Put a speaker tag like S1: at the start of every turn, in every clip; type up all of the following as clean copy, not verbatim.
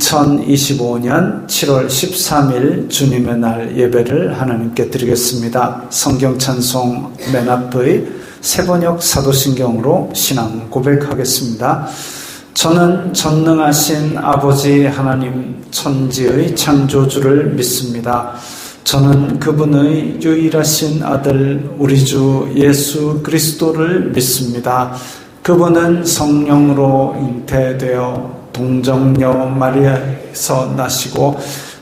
S1: 2025년 7월 13일 주님의 날 예배를 하나님께 드리겠습니다. 성경 찬송 맨 앞의 세번역 사도신경으로 신앙 고백하겠습니다. 저는 전능하신 아버지 하나님 천지의 창조주를 믿습니다. 저는 그분의 유일하신 아들 우리 주 예수 그리스도를 믿습니다. 그분은 성령으로 잉태되어 동정녀 마리아에서 나시고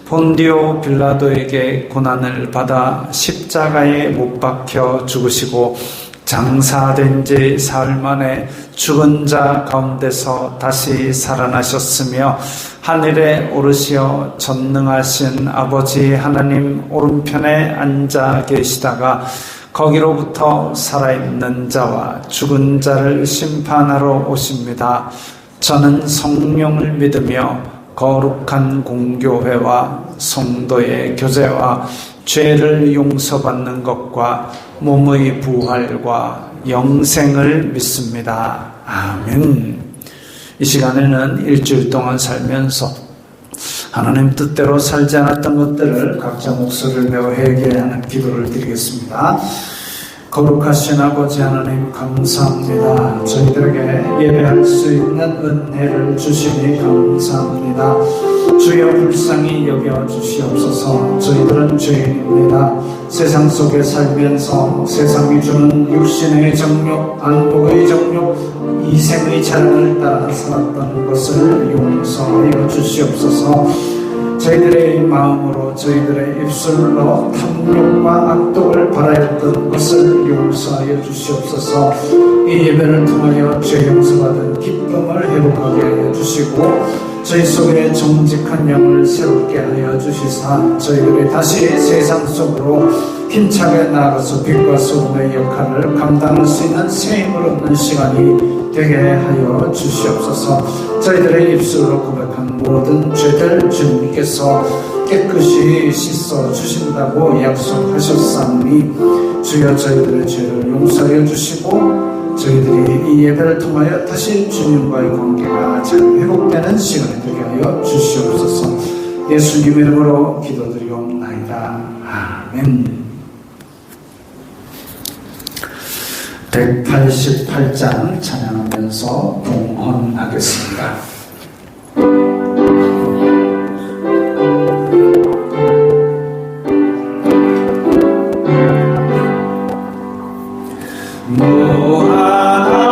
S1: 본디오 빌라도에게 고난을 받아 십자가에 못 박혀 죽으시고 장사된 지 사흘 만에 죽은 자 가운데서 다시 살아나셨으며 하늘에 오르시어 전능하신 아버지 하나님 오른편에 앉아 계시다가 거기로부터 살아있는 자와 죽은 자를 심판하러 오십니다. 저는 성령을 믿으며 거룩한 공교회와 성도의 교제와 죄를 용서받는 것과 몸의 부활과 영생을 믿습니다. 아멘. 이 시간에는 일주일 동안 살면서 하나님 뜻대로 살지 않았던 것들을 각자 목소리를 내어 회개하는 기도를 드리겠습니다. 거룩하신 아버지 하나님 감사합니다. 저희들에게 예배할 수 있는 은혜를 주시니 감사합니다. 주여 불쌍히 여겨주시옵소서. 저희들은 죄인입니다. 세상 속에 살면서 세상이 주는 육신의 정욕, 안목의 정욕, 이생의 자랑을 따라 살았던 것을 용서하여 주시옵소서. 저희들의 마음으로 저희들의 입술로 탐욕과 악독을 바라였던 것을 용서하여 주시옵소서. 이 예배를 통하여 죄 용서받은 기쁨을 회복하게 하여 주시고 저희 속에 정직한 영을 새롭게 하여 주시사 저희들이 다시 세상 속으로 힘차게 나아가서 빛과 소금의 역할을 감당할 수 있는 새 힘을 얻는 시간이 되게 하여 주시옵소서. 저희들의 입술로 고백한 모든 죄들 주님께서 깨끗이 씻어 주신다고 약속하셨사오니 주여 저희들의 죄를 용서하여 주시고 저희들이 이 예배를 통하여 다시 주님과의 관계가 잘 회복되는 시간이 되게 하여 주시옵소서. 예수님 이름으로 기도드리옵나이다. 아멘. 188장 찬양하면서 동헌하겠습니다.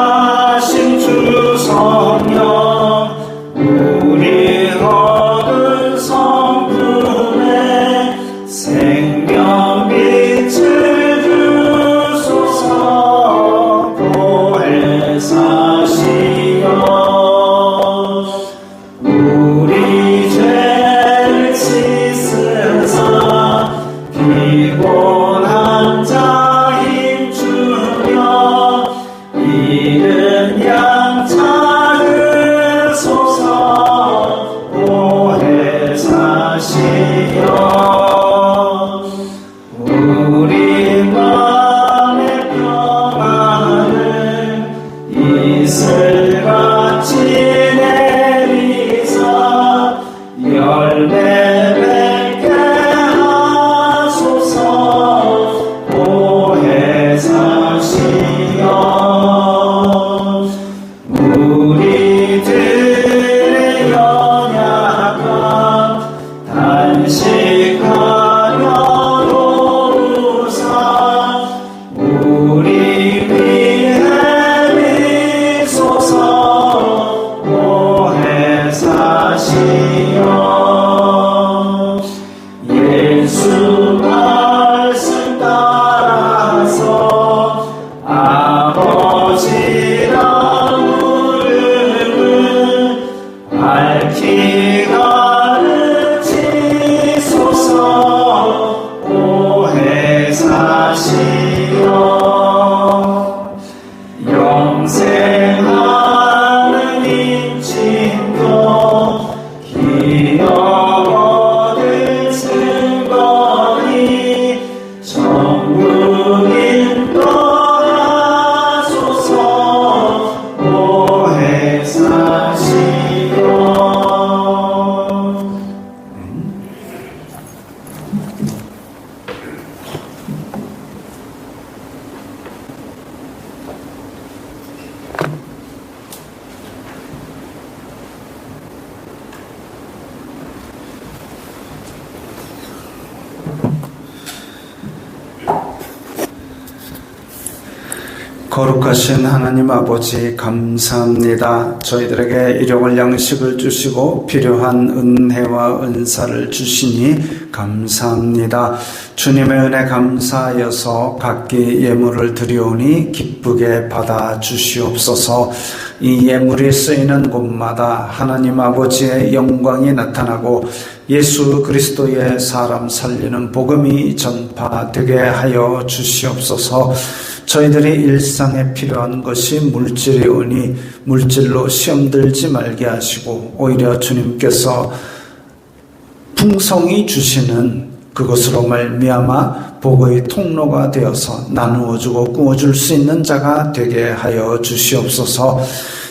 S1: 무한하신 주 성령 우리 얻은 성품에 생명 빛을 주소서 보혜사시여 거룩하신 하나님 아버지 감사합니다. 저희들에게 일용할 양식을 주시고 필요한 은혜와 은사를 주시니 감사합니다. 주님의 은혜 감사하여서 각기 예물을 드리오니 기쁘게 받아 주시옵소서. 이 예물이 쓰이는 곳마다 하나님 아버지의 영광이 나타나고 예수 그리스도의 사람 살리는 복음이 전파되게 하여 주시옵소서. 저희들이 일상에 필요한 것이 물질이오니 물질로 시험 들지 말게 하시고 오히려 주님께서 풍성히 주시는 그것으로 말미암아 복의 통로가 되어서 나누어주고 꾸어줄 수 있는 자가 되게 하여 주시옵소서.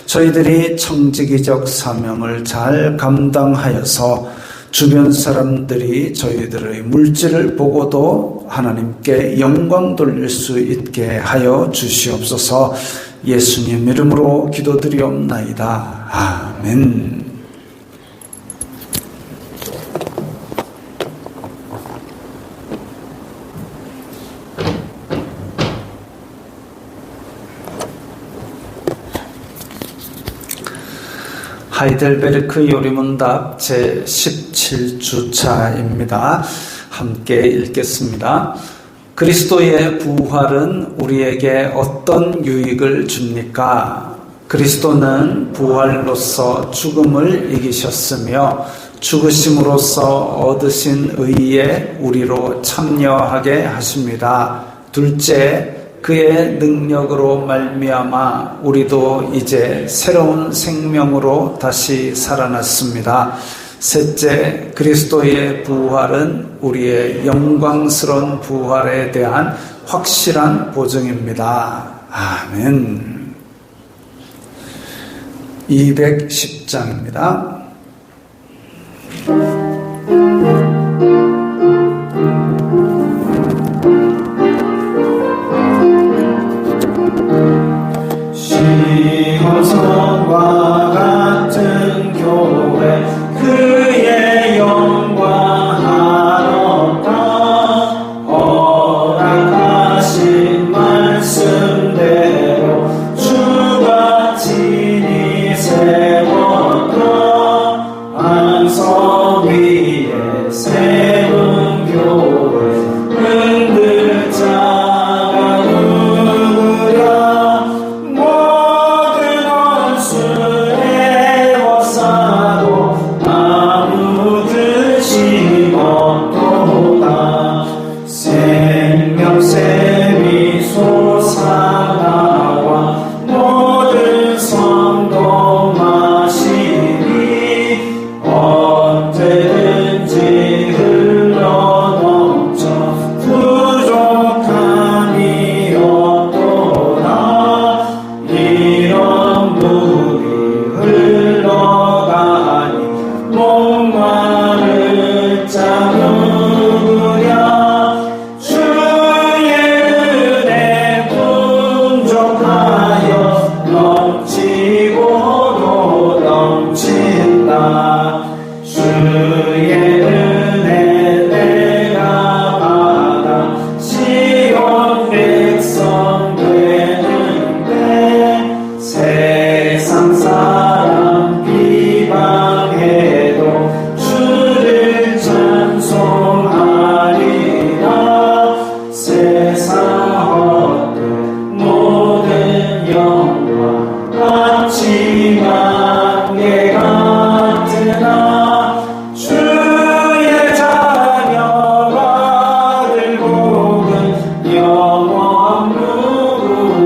S1: 저희들이 청지기적 사명을 잘 감당하여서 주변 사람들이 저희들의 물질을 보고도 하나님께 영광 돌릴 수 있게 하여 주시옵소서. 예수님 이름으로 기도드리옵나이다. 아멘. 하이델베르크 요리문답 제17주차입니다. 함께 읽겠습니다. 그리스도의 부활은 우리에게 어떤 유익을 줍니까? 그리스도는 부활로서 죽음을 이기셨으며 죽으심으로써 얻으신 의에 우리로 참여하게 하십니다. 둘째, 그의 능력으로 말미암아 우리도 이제 새로운 생명으로 다시 살아났습니다. 셋째, 그리스도의 부활은 우리의 영광스러운 부활에 대한 확실한 보증입니다. 아멘. 210장입니다. 시온성과 같은 교회 그의 영광 하옵다. 허락하신 말씀대로 주가 친히 세웠다. 안성 위에 세운 교회 흔들 자가 누구랴. 모든 원수의 워사도 아무 뜻이 없도다. 생명샘이 솟아나와 모든 성도 마시니 언제든지 흘러넘쳐 부족함이 없도다. 이런 물이 흘러가니 목마를 자 누구랴. 주의 은혜 풍족하여 넘치고도 넘친다. 주의 은혜 내가 받아 시온 백성 되는데 세상 사람 비방해도 주를 찬송하리라. 세상 헛된 모든 영광 같지만 개 같으나 주의 자녀 받을 복은 영원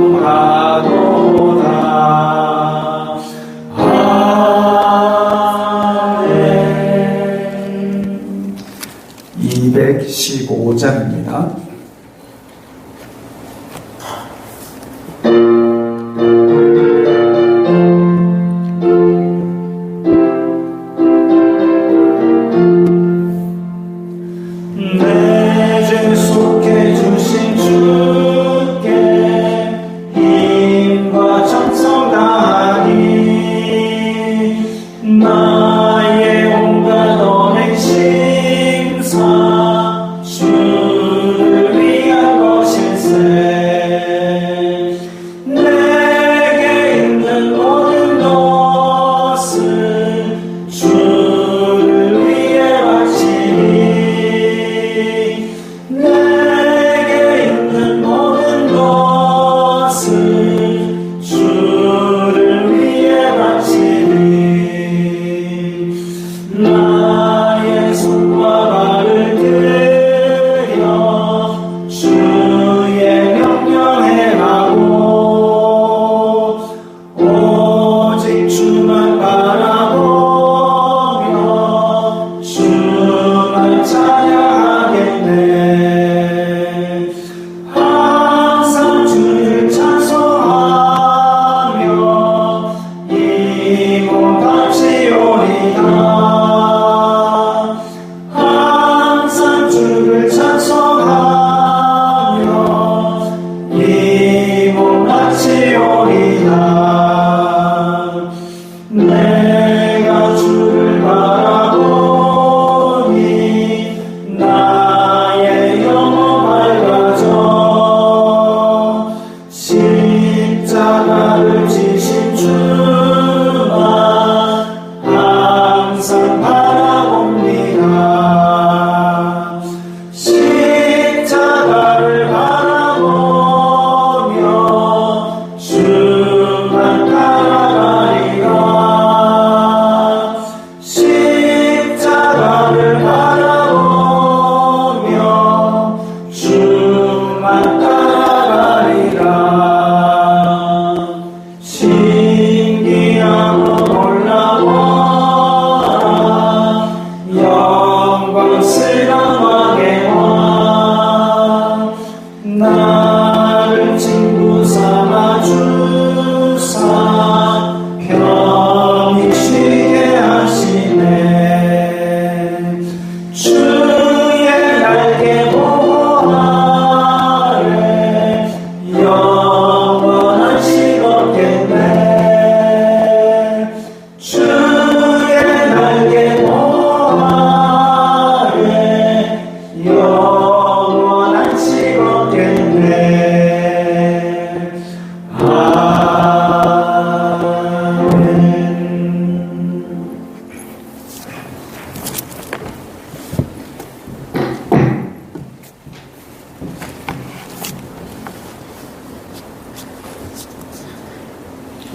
S1: 무궁하도다. 아멘. 215장입니다. 내 죄 속해 주신 주께 힘과 정성 다하니 나의 온갖 언행 심사 주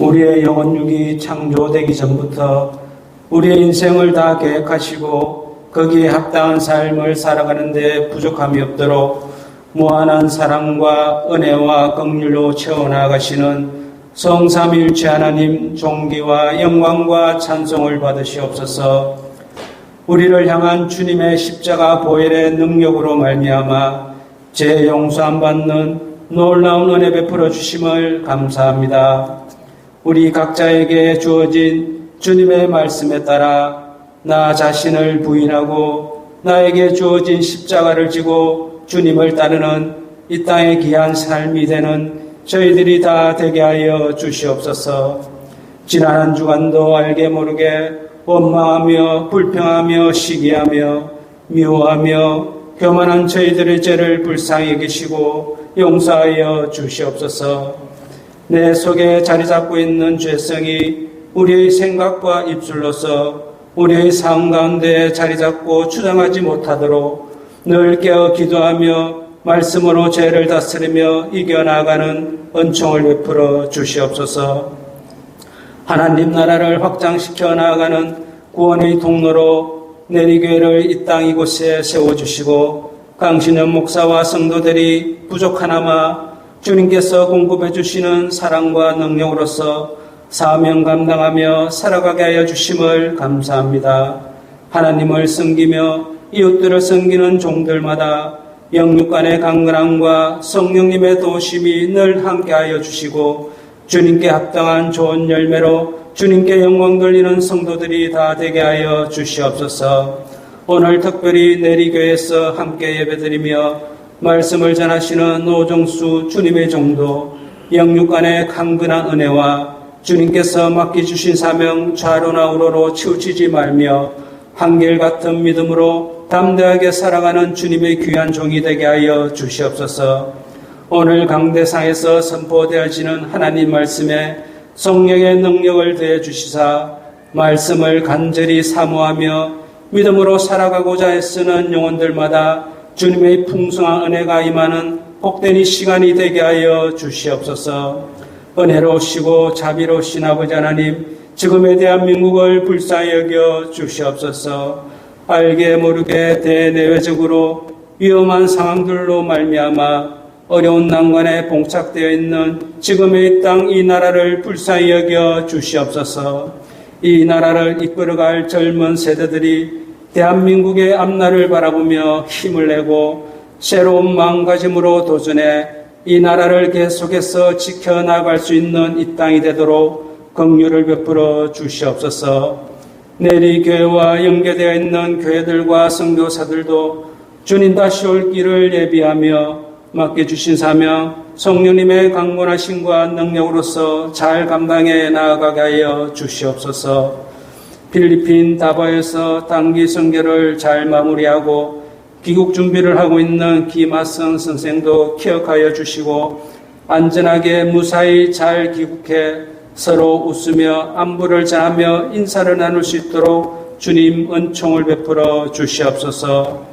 S2: 우리의 영혼 육이 창조되기 전부터 우리의 인생을 다 계획하시고 거기에 합당한 삶을 살아가는 데 부족함이 없도록 무한한 사랑과 은혜와 긍휼로 채워나가시는 성삼위일체 하나님 존귀와 영광과 찬송을 받으시옵소서. 우리를 향한 주님의 십자가 보혈의 능력으로 말미암아 죄 용서함 받는 놀라운 은혜 베풀어 주심을 감사합니다. 우리 각자에게 주어진 주님의 말씀에 따라 나 자신을 부인하고 나에게 주어진 십자가를 지고 주님을 따르는 이 땅의 귀한 삶이 되는 저희들이 다 되게 하여 주시옵소서. 지난 한 주간도 알게 모르게 원망하며 불평하며 시기하며 미워하며 교만한 저희들의 죄를 불쌍히 여기시고 용서하여 주시옵소서. 내 속에 자리 잡고 있는 죄성이 우리의 생각과 입술로서 우리의 삶 가운데 자리 잡고 주장하지 못하도록 늘 깨어 기도하며 말씀으로 죄를 다스리며 이겨나가는 은총을 베풀어 주시옵소서. 하나님 나라를 확장시켜 나아가는 구원의 통로로 내리교회를 이 땅 이곳에 세워주시고 강신현 목사와 성도들이 부족하나마 주님께서 공급해 주시는 사랑과 능력으로서 사명 감당하며 살아가게 하여 주심을 감사합니다. 하나님을 섬기며 이웃들을 섬기는 종들마다 영육 간의 강건함과 성령님의 도우심이 늘 함께하여 주시고 주님께 합당한 좋은 열매로 주님께 영광 돌리는 성도들이 다 되게 하여 주시옵소서. 오늘 특별히 내리교회에서 함께 예배드리며 말씀을 전하시는 노정수 주님의 종도 영육 간의 강건한 은혜와 주님께서 맡겨주신 사명 좌로나 우로로 치우치지 말며 한결같은 믿음으로 담대하게 살아가는 주님의 귀한 종이 되게 하여 주시옵소서. 오늘 강대상에서 선포되어지는 하나님 말씀에 성령의 능력을 더해 주시사 말씀을 간절히 사모하며 믿음으로 살아가고자 애쓰는 영혼들마다 주님의 풍성한 은혜가 임하는 복된 이 시간이 되게 하여 주시옵소서. 은혜로우시고 자비로우신 아버지 하나님, 지금의 대한민국을 불쌍히 여겨 주시옵소서. 알게 모르게 대내외적으로 위험한 상황들로 말미암아 어려운 난관에 봉착되어 있는 지금의 땅 이 나라를 불쌍히 여겨 주시옵소서. 이 나라를 이끌어갈 젊은 세대들이 대한민국의 앞날을 바라보며 힘을 내고 새로운 마음가짐으로 도전해 이 나라를 계속해서 지켜나갈 수 있는 이 땅이 되도록 긍휼을 베풀어 주시옵소서. 내리교회와 연계되어 있는 교회들과 선교사들도 주님 다시 올 길을 예비하며 맡겨주신 사명 성령님의 강건하심과 능력으로서 잘 감당해 나아가게 하여 주시옵소서. 필리핀 다바에서 단기 선교를 잘 마무리하고 귀국 준비를 하고 있는 김하성 선생도 기억하여 주시고 안전하게 무사히 잘 귀국해 서로 웃으며 안부를 전하며 인사를 나눌 수 있도록 주님 은총을 베풀어 주시옵소서.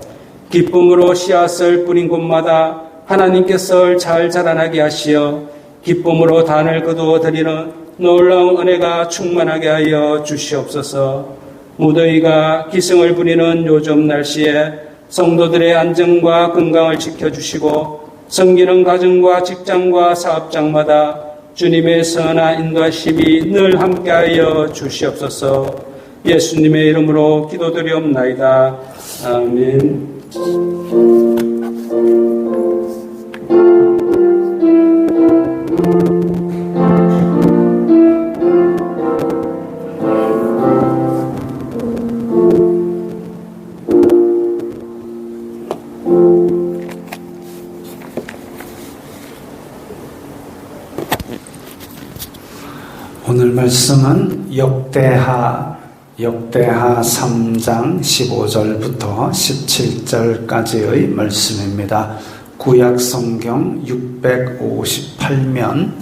S2: 기쁨으로 씨앗을 뿌린 곳마다 하나님께서 잘 자라나게 하시어 기쁨으로 단을 거두어 드리는 놀라운 은혜가 충만하게 하여 주시옵소서. 무더위가 기승을 부리는 요즘 날씨에 성도들의 안전과 건강을 지켜주시고 섬기는 가정과 직장과 사업장마다 주님의 선한 인도하심이 늘 함께하여 주시옵소서. 예수님의 이름으로 기도드리옵나이다. 아멘.
S3: 오늘 말씀은 역대하 3장 15절부터 17절까지의 말씀입니다. 구약 성경 658면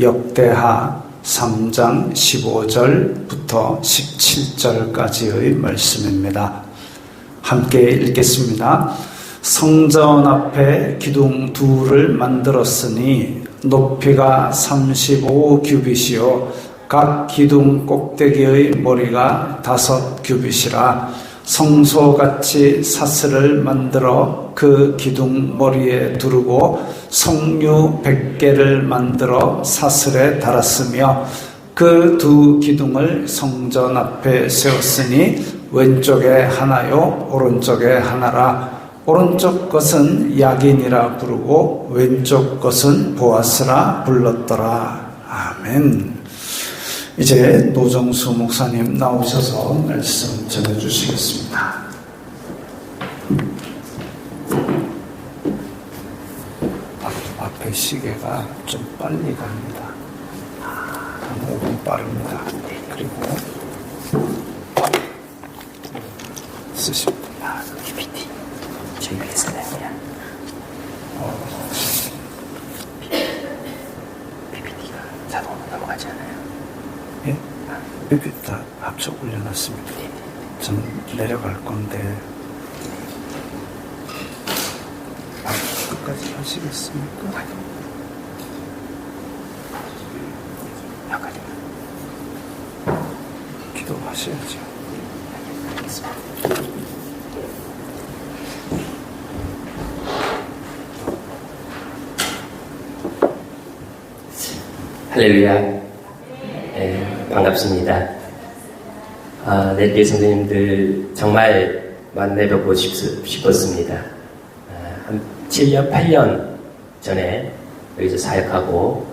S3: 역대하 3장 15절부터 17절까지의 말씀입니다. 함께 읽겠습니다. 성전 앞에 기둥 둘을 만들었으니 높이가 35규빗이요 각 기둥 꼭대기의 머리가 5규빗이라 성소같이 사슬을 만들어 그 기둥 머리에 두르고 석류 100개를 만들어 사슬에 달았으며 그 두 기둥을 성전 앞에 세웠으니 왼쪽에 하나요 오른쪽에 하나라. 오른쪽 것은 야긴이라 부르고 왼쪽 것은 보아스라 불렀더라. 아멘. 이제 노정수 목사님 나오셔서 말씀 전해주시겠습니다. 앞에 시계가 좀 빨리 갑니다. 한 5분 빠릅니다. 그리고 쓰십니다.
S4: PPT 저희 위해서 내야 PPT가 자동으로 넘어가지 않아요?
S3: 예? 여기 다 합쳐 올려놨습니다. 전 내려갈 건데 끝까지 하시겠습니까?
S4: 여기까지
S3: 기도하셔야죠.
S4: 알겠습니다. 할렐루야. 네, 반갑습니다. 내 교회 선생님들 정말 만나 뵙고 싶었습니다. 한 7년, 8년 전에 여기서 사역하고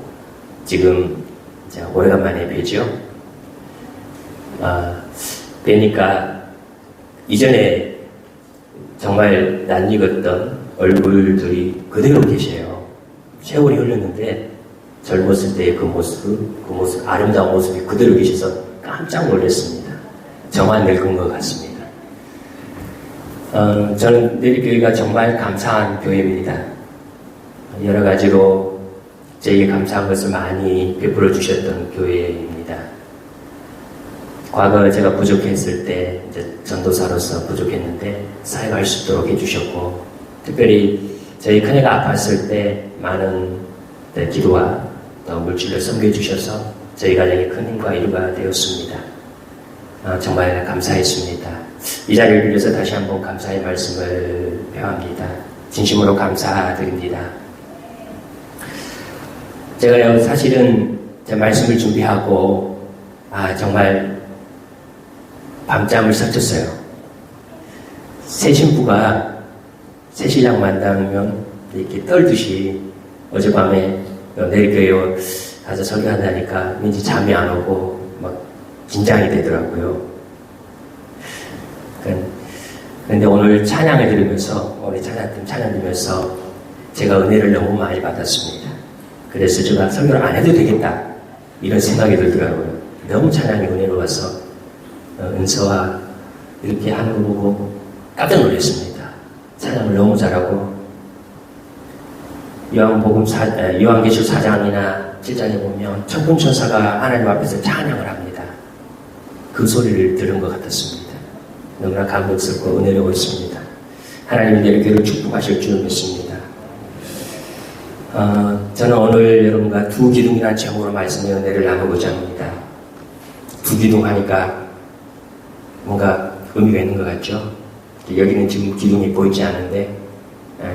S4: 지금 이제 오래간만에 뵈죠. 뵈니까 이전에 정말 낯익었던 얼굴들이 그대로 계셔요. 세월이 흘렀는데 젊었을 때의 그 모습, 아름다운 모습이 그대로 계셔서 깜짝 놀랐습니다. 저만 늙은 것 같습니다. 저는 내일교회가 정말 감사한 교회입니다. 여러 가지로 저에게 감사한 것을 많이 베풀어 주셨던 교회입니다. 과거 제가 부족했을 때 이제 전도사로서 부족했는데 사역할 수 있도록 해주셨고, 특별히 저희 큰애가 아팠을 때 많은 기도와 또 물질을 섬겨주셔서 저희 가정의 큰 힘과 위로가 되었습니다. 정말 감사했습니다. 이 자리를 빌려서 다시 한번 감사의 말씀을 표합니다. 진심으로 감사드립니다. 제가 사실은 제 말씀을 준비하고 정말 밤잠을 설쳤어요. 새 신부가 새 신랑 만나면 이렇게 떨듯이 어젯밤에 내일교회 가서 설교한다니까 왠지 잠이 안 오고 막 긴장이 되더라고요. 그런데 오늘 찬양을 들으면서, 오늘 찬양 들으면서 제가 은혜를 너무 많이 받았습니다. 그래서 제가 설교를 안 해도 되겠다 이런 생각이 들더라고요. 너무 찬양이 은혜로워서 은서와 이렇게 하는 거 보고 깜짝 놀랐습니다. 찬양을 너무 잘하고, 요한계시록 4장이나 7장에 보면 천군천사가 하나님 앞에서 찬양을 합니다. 그 소리를 들은 것 같았습니다. 너무나 감동스럽고 은혜로웠습니다. 하나님이 내일교회를 축복하실 줄 믿습니다. 저는 오늘 여러분과 두 기둥이라는 제목으로 말씀의 은혜를 나누고자 합니다. 두 기둥 하니까 뭔가 의미가 있는 것 같죠? 여기는 지금 기둥이 보이지 않는데,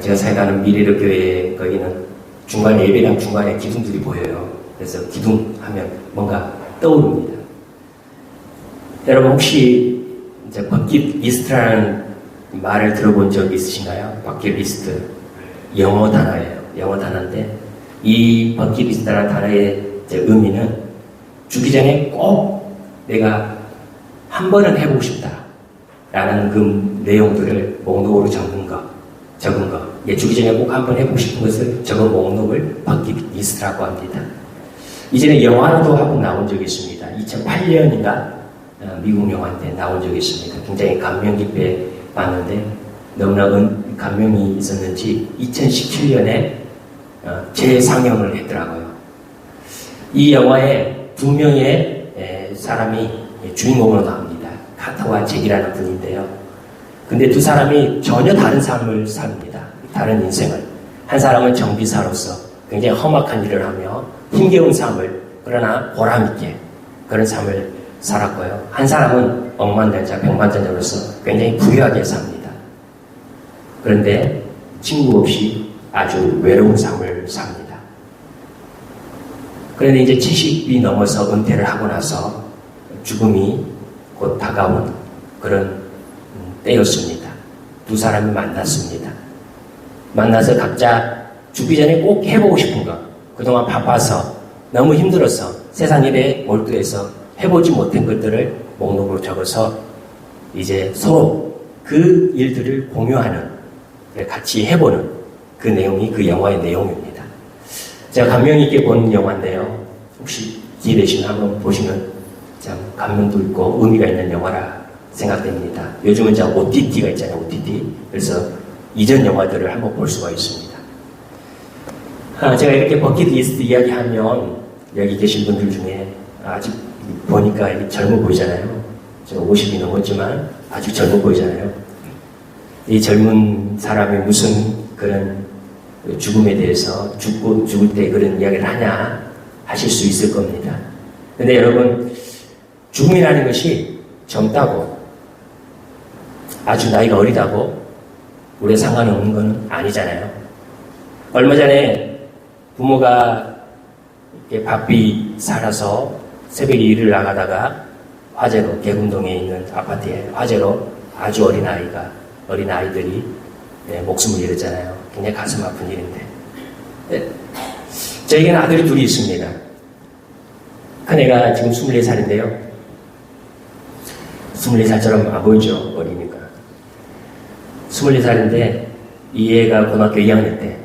S4: 제가 사역하는 미래로 교회 거기는 중간에 예배당 중간에 기둥들이 보여요. 그래서 기둥 하면 뭔가 떠오릅니다. 여러분 혹시 이제 버킷리스트라는 말을 들어본 적 있으신가요? 버킷리스트. 영어 단어예요. 영어 단어인데 이 버킷리스트라는 단어의 의미는 죽기 전에 꼭 내가 한 번은 해보고 싶다 라는 그 내용들을 목록으로 적은 거. 죽기 전에 꼭 한 번 해보고 싶은 것을 적은 목록을 버킷리스트라고 합니다. 이전에 영화도 한번 나온 적이 있습니다. 2008년인가 미국 영화인데 나온 적이 있습니다. 굉장히 감명 깊게 봤는데 너무나 감명이 있었는지 2017년에 재상영을 했더라고요. 이 영화에 두 명의 사람이 주인공으로 나옵니다. 카터와 잭이라는 분인데요. 근데 두 사람이 전혀 다른 삶을 삽니다. 다른 인생을. 한 사람은 정비사로서, 굉장히 험악한 일을 하며 힘겨운 삶을 그러나 보람있게 그런 삶을 살았고요. 한 사람은 억만장자, 백만장자로서 굉장히 부유하게 삽니다. 그런데 친구 없이 아주 외로운 삶을 삽니다. 그런데 이제 70이 넘어서 은퇴를 하고 나서 죽음이 곧 다가온 그런 때였습니다. 두 사람이 만났습니다. 만나서 각자 죽기 전에 꼭 해보고 싶은 것, 그동안 바빠서 너무 힘들어서 세상 일에 몰두해서 해보지 못한 것들을 목록으로 적어서 이제 서로 그 일들을 공유하는, 같이 해보는 그 내용이 그 영화의 내용입니다. 제가 감명 있게 본 영화인데요. 혹시 기회 되시면 한번 보시면 참 감명도 있고 의미가 있는 영화라 생각됩니다. 요즘은 이제 OTT가 있잖아요. OTT. 그래서 이전 영화들을 한번 볼 수가 있습니다. 제가 이렇게 버킷리스트 이야기하면 여기 계신 분들 중에 아직 보니까 젊어 보이잖아요. 제가 50이 넘었지만 아주 젊어 보이잖아요. 이 젊은 사람이 무슨 그런 죽음에 대해서 죽을 때 그런 이야기를 하냐 하실 수 있을 겁니다. 근데 여러분, 죽음이라는 것이 젊다고 아주 나이가 어리다고 우리에 상관이 없는 건 아니잖아요. 얼마 전에 부모가 이렇게 바삐 살아서 새벽에 일을 나가다가 화재로, 개군동에 있는 아파트에 화재로 아주 어린 아이들이 목숨을 잃었잖아요. 굉장히 가슴 아픈 일인데. 저에게는 아들이 둘이 있습니다. 큰애가 지금 24살인데요. 24살처럼 안 보이죠? 어리니까. 24살인데 이 애가 고등학교 2학년 때,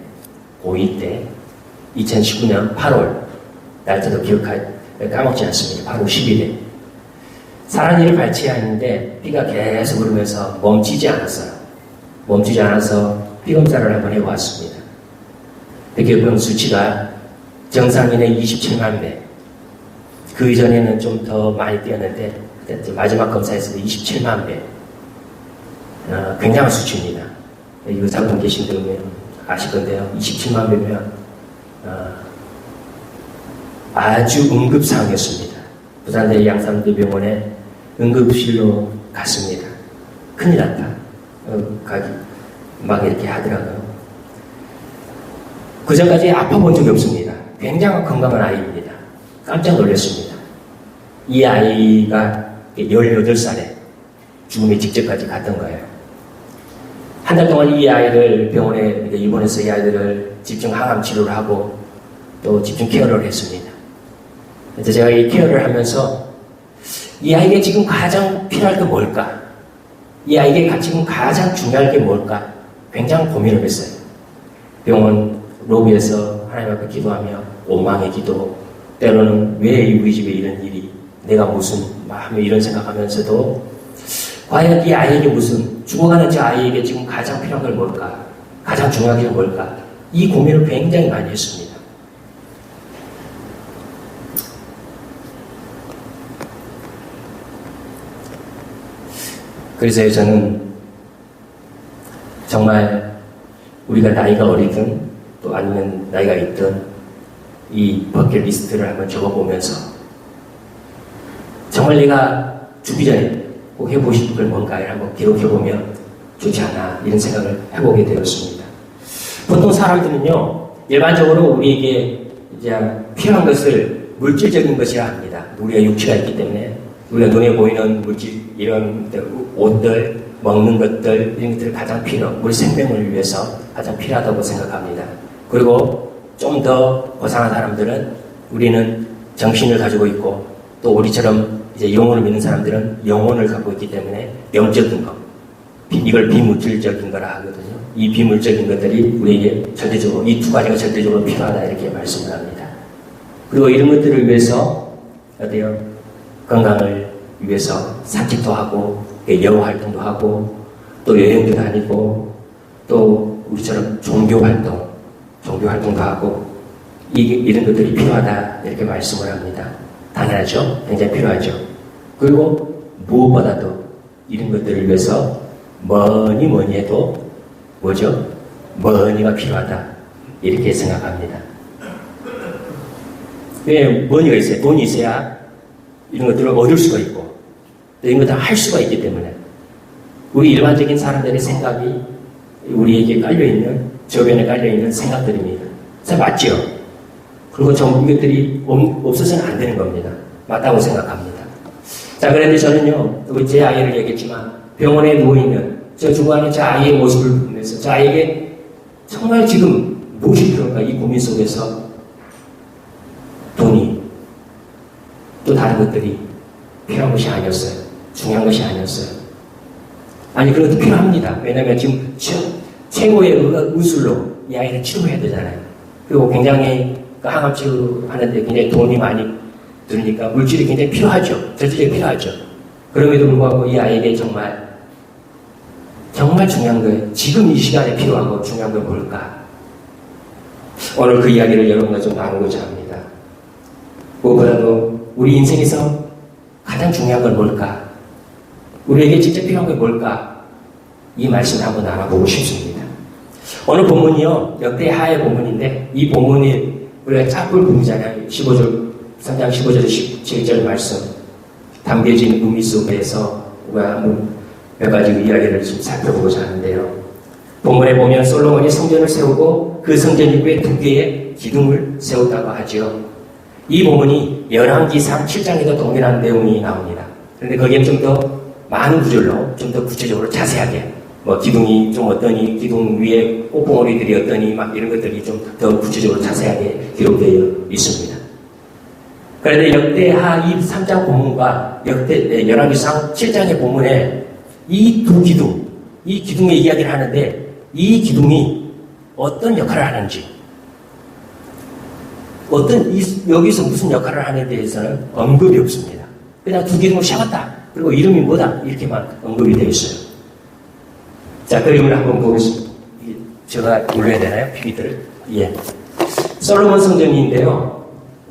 S4: 고2 때 2019년 8월 날짜도 까먹지 않습니다. 8월 10일에 사랑니를 발치해야 했는데 피가 계속 흐르면서 멈추지 않았어요. 멈추지 않아서 피 검사를 한번 해보았습니다. 백혈병 수치가 정상인의 27만 배. 그 이전에는 좀 더 많이 뛰었는데 마지막 검사에서도 27만 배. 굉장한 수치입니다. 이거 잡고 계신 분들 아실 건데요. 27만 배면 아주 응급 상황이었습니다. 부산대 양산대병원에 응급실로 갔습니다. 큰일 났다. 막 이렇게 하더라고요. 그 전까지 아파본 적이 없습니다. 굉장히 건강한 아이입니다. 깜짝 놀랐습니다. 이 아이가 18살에 죽음의 직전까지 갔던 거예요. 한 달 동안 이 아이를 병원에 입원해서 이 아이들을 집중 항암 치료를 하고 또 집중 케어를 했습니다. 그래서 제가 이 케어를 하면서 이 아이에게 지금 가장 필요할 게 뭘까? 이 아이에게 지금 가장 중요할 게 뭘까? 굉장히 고민을 했어요. 병원 로비에서 하나님 앞에 기도하며 원망의 기도, 때로는 왜 우리 집에 이런 일이, 내가 무슨 마음에 이런 생각하면서도 과연 이 아이에게 무슨, 죽어가는 저 아이에게 지금 가장 필요한 건 뭘까? 가장 중요한 게 뭘까? 이 고민을 굉장히 많이 했습니다. 그래서 저는 정말 우리가 나이가 어리든 또 아니면 나이가 있든 이 버킷리스트를 한번 적어보면서 정말 내가 죽기 전에 꼭 해보고 싶은 걸 뭔가를 한번 기록해보면 좋지 않나 이런 생각을 해보게 되었습니다. 보통 사람들은요 일반적으로 우리에게 이제 필요한 것을 물질적인 것이라 합니다. 우리가 육체가 있기 때문에 우리가 눈에 보이는 물질, 이런 옷들, 먹는 것들, 이런 것들이 가장 우리 생명을 위해서 가장 필요하다고 생각합니다. 그리고 좀 더 고상한 사람들은 우리는 정신을 가지고 있고 또 우리처럼 이제 영혼을 믿는 사람들은 영혼을 갖고 있기 때문에 영적인 것, 이걸 비물질적인 거라 하거든요. 이 비물적인 것들이 우리에게 절대적으로, 이 두 가지가 절대적으로 필요하다 이렇게 말씀을 합니다. 그리고 이런 것들을 위해서 어때요? 건강을 위해서 산책도 하고 여가 활동도 하고 또 여행도 다니고 또 우리처럼 종교 활동도 하고 이런 것들이 필요하다 이렇게 말씀을 합니다. 당연하죠. 굉장히 필요하죠. 그리고 무엇보다도 이런 것들을 위해서 뭐니 해도 뭐죠? 머니가 필요하다 이렇게 생각합니다. 왜 머니가 있어요. 돈이 있어야 이런 것들을 얻을 수가 있고 또 이런 것들을 할 수가 있기 때문에 우리 일반적인 사람들의 생각이 우리에게 깔려있는 저변에 깔려있는 생각들입니다. 자, 맞죠? 그리고 전부 이것들이 없어서는 안 되는 겁니다. 맞다고 생각합니다. 자, 그런데 저는요, 제 아이를 얘기했지만 병원에 누워있는 저 중간에 저 아이의 모습을 보면서 저 아이에게 정말 지금 무엇이 필요한가 이 고민 속에서 돈이 또 다른 것들이 필요한 것이 아니었어요. 중요한 것이 아니었어요. 아니, 그런 것도 필요합니다. 왜냐하면 지금 최고의 의술로 이 아이를 치료해야 되잖아요. 그리고 굉장히 항암 치료하는데 굉장히 돈이 많이 들으니까 물질이 굉장히 필요하죠. 절대적으로 필요하죠. 그럼에도 불구하고 이 아이에게 정말 중요한 거예요. 지금 이 시간에 필요하고 중요한 건 뭘까? 오늘 그 이야기를 여러분과 좀 나누고자 합니다. 무엇보다도 우리 인생에서 가장 중요한 건 뭘까? 우리에게 진짜 필요한 건 뭘까? 이 말씀을 한번 나눠보고 싶습니다. 오늘 본문이요, 역대하의 본문인데, 이 본문이 우리가 짝불 부분이잖아요. 15절, 3장 15절, 17절 말씀. 담겨진 의미 속에서 우리가 몇 가지 이야기를 좀 살펴보고자 하는데요. 본문에 보면 솔로몬이 성전을 세우고 그 성전 입구에 2개의 기둥을 세웠다고 하죠. 이 본문이 열왕기상 7장에도 동일한 내용이 나옵니다. 그런데 거기에는 좀 더 많은 구절로 좀 더 구체적으로 자세하게 기둥이 좀 어떠니, 기둥 위에 꽃봉오리들이 어떠니 막 이런 것들이 좀 더 구체적으로 자세하게 기록되어 있습니다. 그런데 역대하 3장 본문과 열왕기상 7장의 본문에 이 두 기둥, 이 기둥의 이야기를 하는데 이 기둥이 어떤 역할을 하는지 여기서 무슨 역할을 하는 데 대해서는 언급이 없습니다. 그냥 두 기둥을 세웠다. 그리고 이름이 뭐다. 이렇게만 언급이 되어 있어요. 자, 그림을 한번 보겠습니다. 제가 올려야 되나요? PPT를? 예. 솔로몬 성전인데요.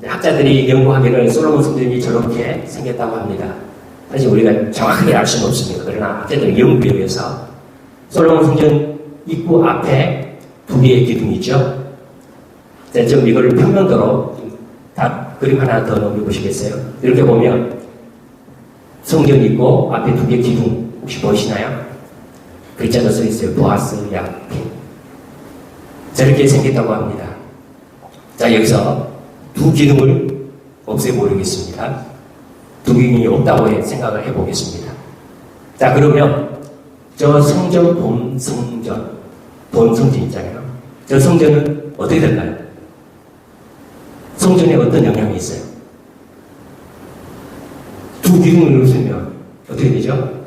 S4: 학자들이 연구하기를 솔로몬 성전이 저렇게 생겼다고 합니다. 사실 우리가 정확하게 알 수는 없습니다. 그러나 학자들의 연구에 의해서 솔로몬 성전 입구 앞에 2개의 기둥이 있죠. 자, 지금 이거를 평면도로 다 그림 하나 더 넘겨보시겠어요? 이렇게 보면 성전 있고 앞에 2개 기둥 혹시 보이시나요? 글자가 써 있어요. 보아스, 야핀. 저렇게 생겼다고 합니다. 자, 여기서 2 기둥을 없애보겠습니다. 2 기둥이 없다고 생각을 해보겠습니다. 자, 그러면 저 성전, 본성전 있잖아요. 저 성전은 어떻게 될까요? 성전에 어떤 영향이 있어요? 2 기둥을 없으면 어떻게 되죠?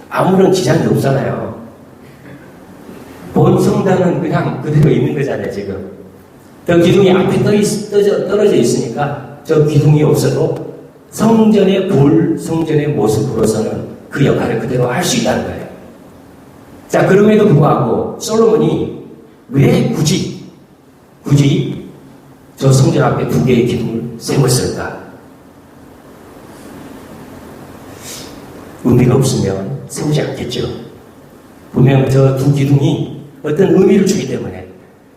S4: 아무런 지장이 없잖아요. 본 성당은 그냥 그대로 있는 거잖아요, 지금. 저 기둥이 앞에 떨어져 있으니까 저 기둥이 없어도 성전의 성전의 모습으로서는 그 역할을 그대로 할 수 있다는 거예요. 자, 그럼에도 불구하고 솔로몬이 왜 굳이 저 성전 앞에 2개의 기둥을 세웠을까? 의미가 없으면 세우지 않겠죠. 분명 저 2 기둥이 어떤 의미를 주기 때문에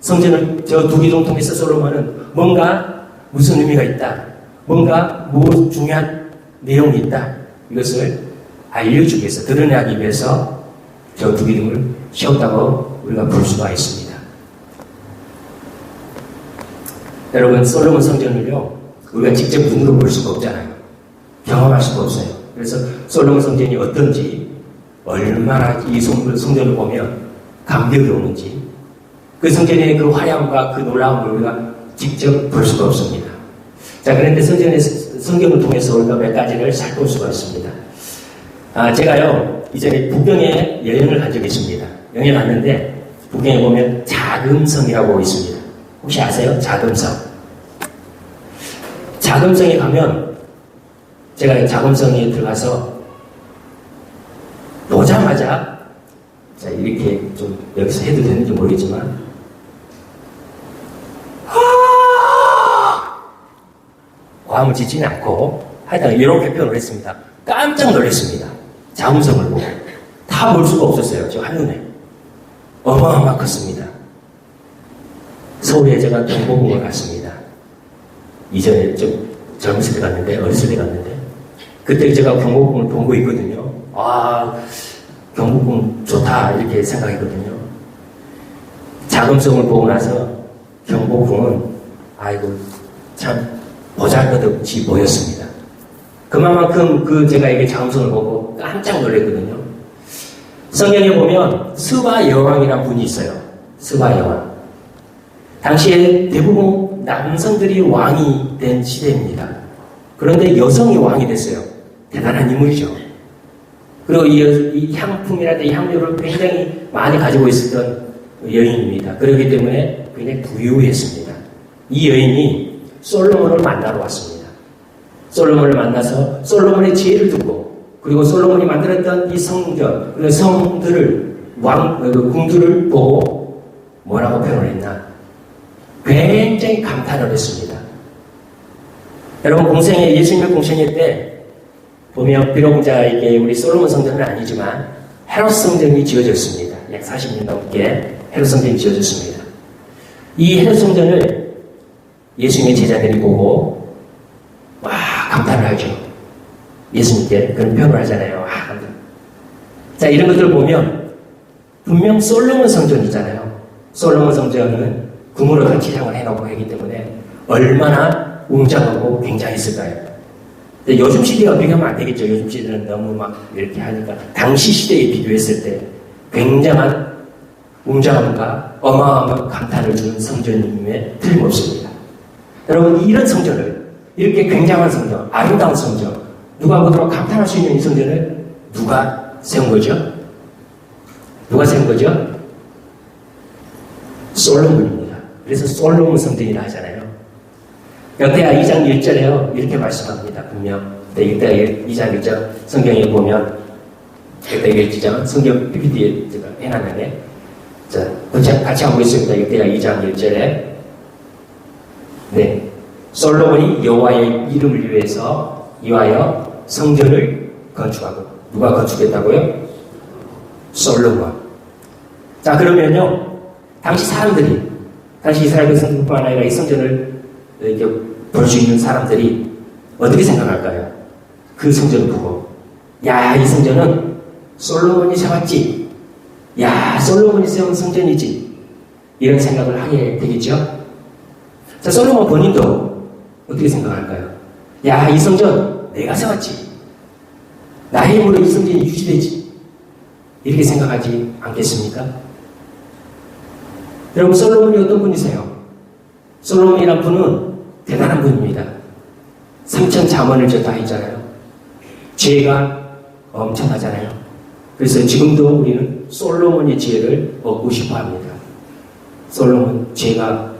S4: 성전을 저 2 기둥 통해서 솔로몬은 뭔가 무슨 의미가 있다. 뭔가 중요한 내용이 있다. 이것을 알려주기 위해서, 드러내기 위해서 저 2 기둥을 세웠다고 우리가 볼 수가 있습니다. 여러분, 솔로몬 성전을요, 우리가 직접 눈으로 볼 수가 없잖아요. 경험할 수가 없어요. 그래서 솔로몬 성전이 어떤지, 얼마나 이 성전을 보면 감격이 오는지, 그 성전의 그 화려함과 그 놀라움을 우리가 직접 볼 수가 없습니다. 자, 그런데 성경을 통해서 우리가 몇 가지를 살펴볼 수가 있습니다. 제가요, 이전에 북경에 여행을 간 적이 있습니다. 여행을 갔는데, 북경에 보면 자금성이라고 있습니다. 혹시 아세요? 자금성. 자금성에 가면, 제가 자금성에 들어가서 보자마자, 자, 이렇게 좀 여기서 해도 되는지 모르겠지만, 과음을 짓지는 않고, 하여튼 이렇게 표현을 했습니다. 깜짝 놀랐습니다. 자금성을 보고. 다 볼 수가 없었어요. 저 한눈에. 어마어마 컸습니다. 서울에 제가 경복궁을 갔습니다. 이전에 좀 젊었을 때 갔는데, 어렸을 때 갔는데, 그때 제가 경복궁을 본 거 있거든요. 아, 경복궁 좋다, 이렇게 생각했거든요. 자금성을 보고 나서 경복궁은, 아이고, 참, 보잘것없이 보였습니다. 그만큼 제가 이게 자금성을 보고 깜짝 놀랐거든요. 성경에 보면 스바 여왕이라는 분이 있어요. 스바 여왕. 당시에 대부분 남성들이 왕이 된 시대입니다. 그런데 여성이 왕이 됐어요. 대단한 인물이죠. 그리고 이 향품이라든지 향료를 굉장히 많이 가지고 있었던 여인입니다. 그렇기 때문에 굉장히 부유했습니다. 이 여인이 솔로몬을 만나러 왔습니다. 솔로몬을 만나서 솔로몬의 지혜를 듣고, 그리고 솔로몬이 만들었던 이 성전, 그 성들을, 궁들을 보고 뭐라고 표현을 했나? 굉장히 감탄을 했습니다. 여러분, 예수님의 공생애 때 보면 비록 이게 우리 솔로몬 성전은 아니지만 헤롯 성전이 지어졌습니다. 약 40년 넘게 헤롯 성전이 지어졌습니다. 이 헤롯 성전을 예수님의 제자들이 보고 와, 감탄을 하죠. 예수님께 그런 표현을 하잖아요. 와, 감탄. 자, 이런 것들을 보면 분명 솔로몬 성전이잖아요. 솔로몬 성전은 금으로 다 치장을 해놓고 하기 때문에 얼마나 웅장하고 굉장했을까요? 근데 요즘 시대와 비교하면 안 되겠죠. 요즘 시대는 너무 막 이렇게 하니까. 당시 시대에 비교했을 때 굉장한 웅장함과 어마어마한 감탄을 주는 성전임에 틀림없습니다. 여러분, 이런 성전을, 이렇게 굉장한 성전, 아름다운 성전, 누가 보도록 감탄할 수 있는 이 성전을 누가 세운 거죠? 누가 세운 거죠? 솔로몬입니다. 그래서 솔로몬 성전이라 하잖아요. 역대하 2장 1절에요. 이렇게 말씀합니다. 분명. 역대하 2장 1절 성경에 보면, 역대하 1장 성경 PPT에 제가 해놨는데, 자, 같이 한번 보겠습니다. 역대하 2장 1절에. 네. 솔로몬이 여호와의 이름을 위해서 이와여 성전을 건축하고, 누가 건축했다고요? 솔로몬. 자, 그러면요, 당시 이스라엘 백성뿐만 아니라 이 성전을 이렇게 볼 수 있는 사람들이 어떻게 생각할까요? 그 성전을 보고, 야, 이 성전은 솔로몬이 세웠지. 야, 솔로몬이 세운 성전이지. 이런 생각을 하게 되겠죠? 자, 솔로몬 본인도 어떻게 생각할까요? 야, 이 성전 내가 세웠지. 나의 힘으로 이 성전이 유지되지. 이렇게 생각하지 않겠습니까? 여러분, 솔로몬이 어떤 분이세요? 솔로몬이란 분은 대단한 분입니다. 3천 잠언을 졌다 했잖아요. 지혜가 엄청나잖아요. 그래서 지금도 우리는 솔로몬의 지혜를 얻고 싶어 합니다. 솔로몬 지혜가,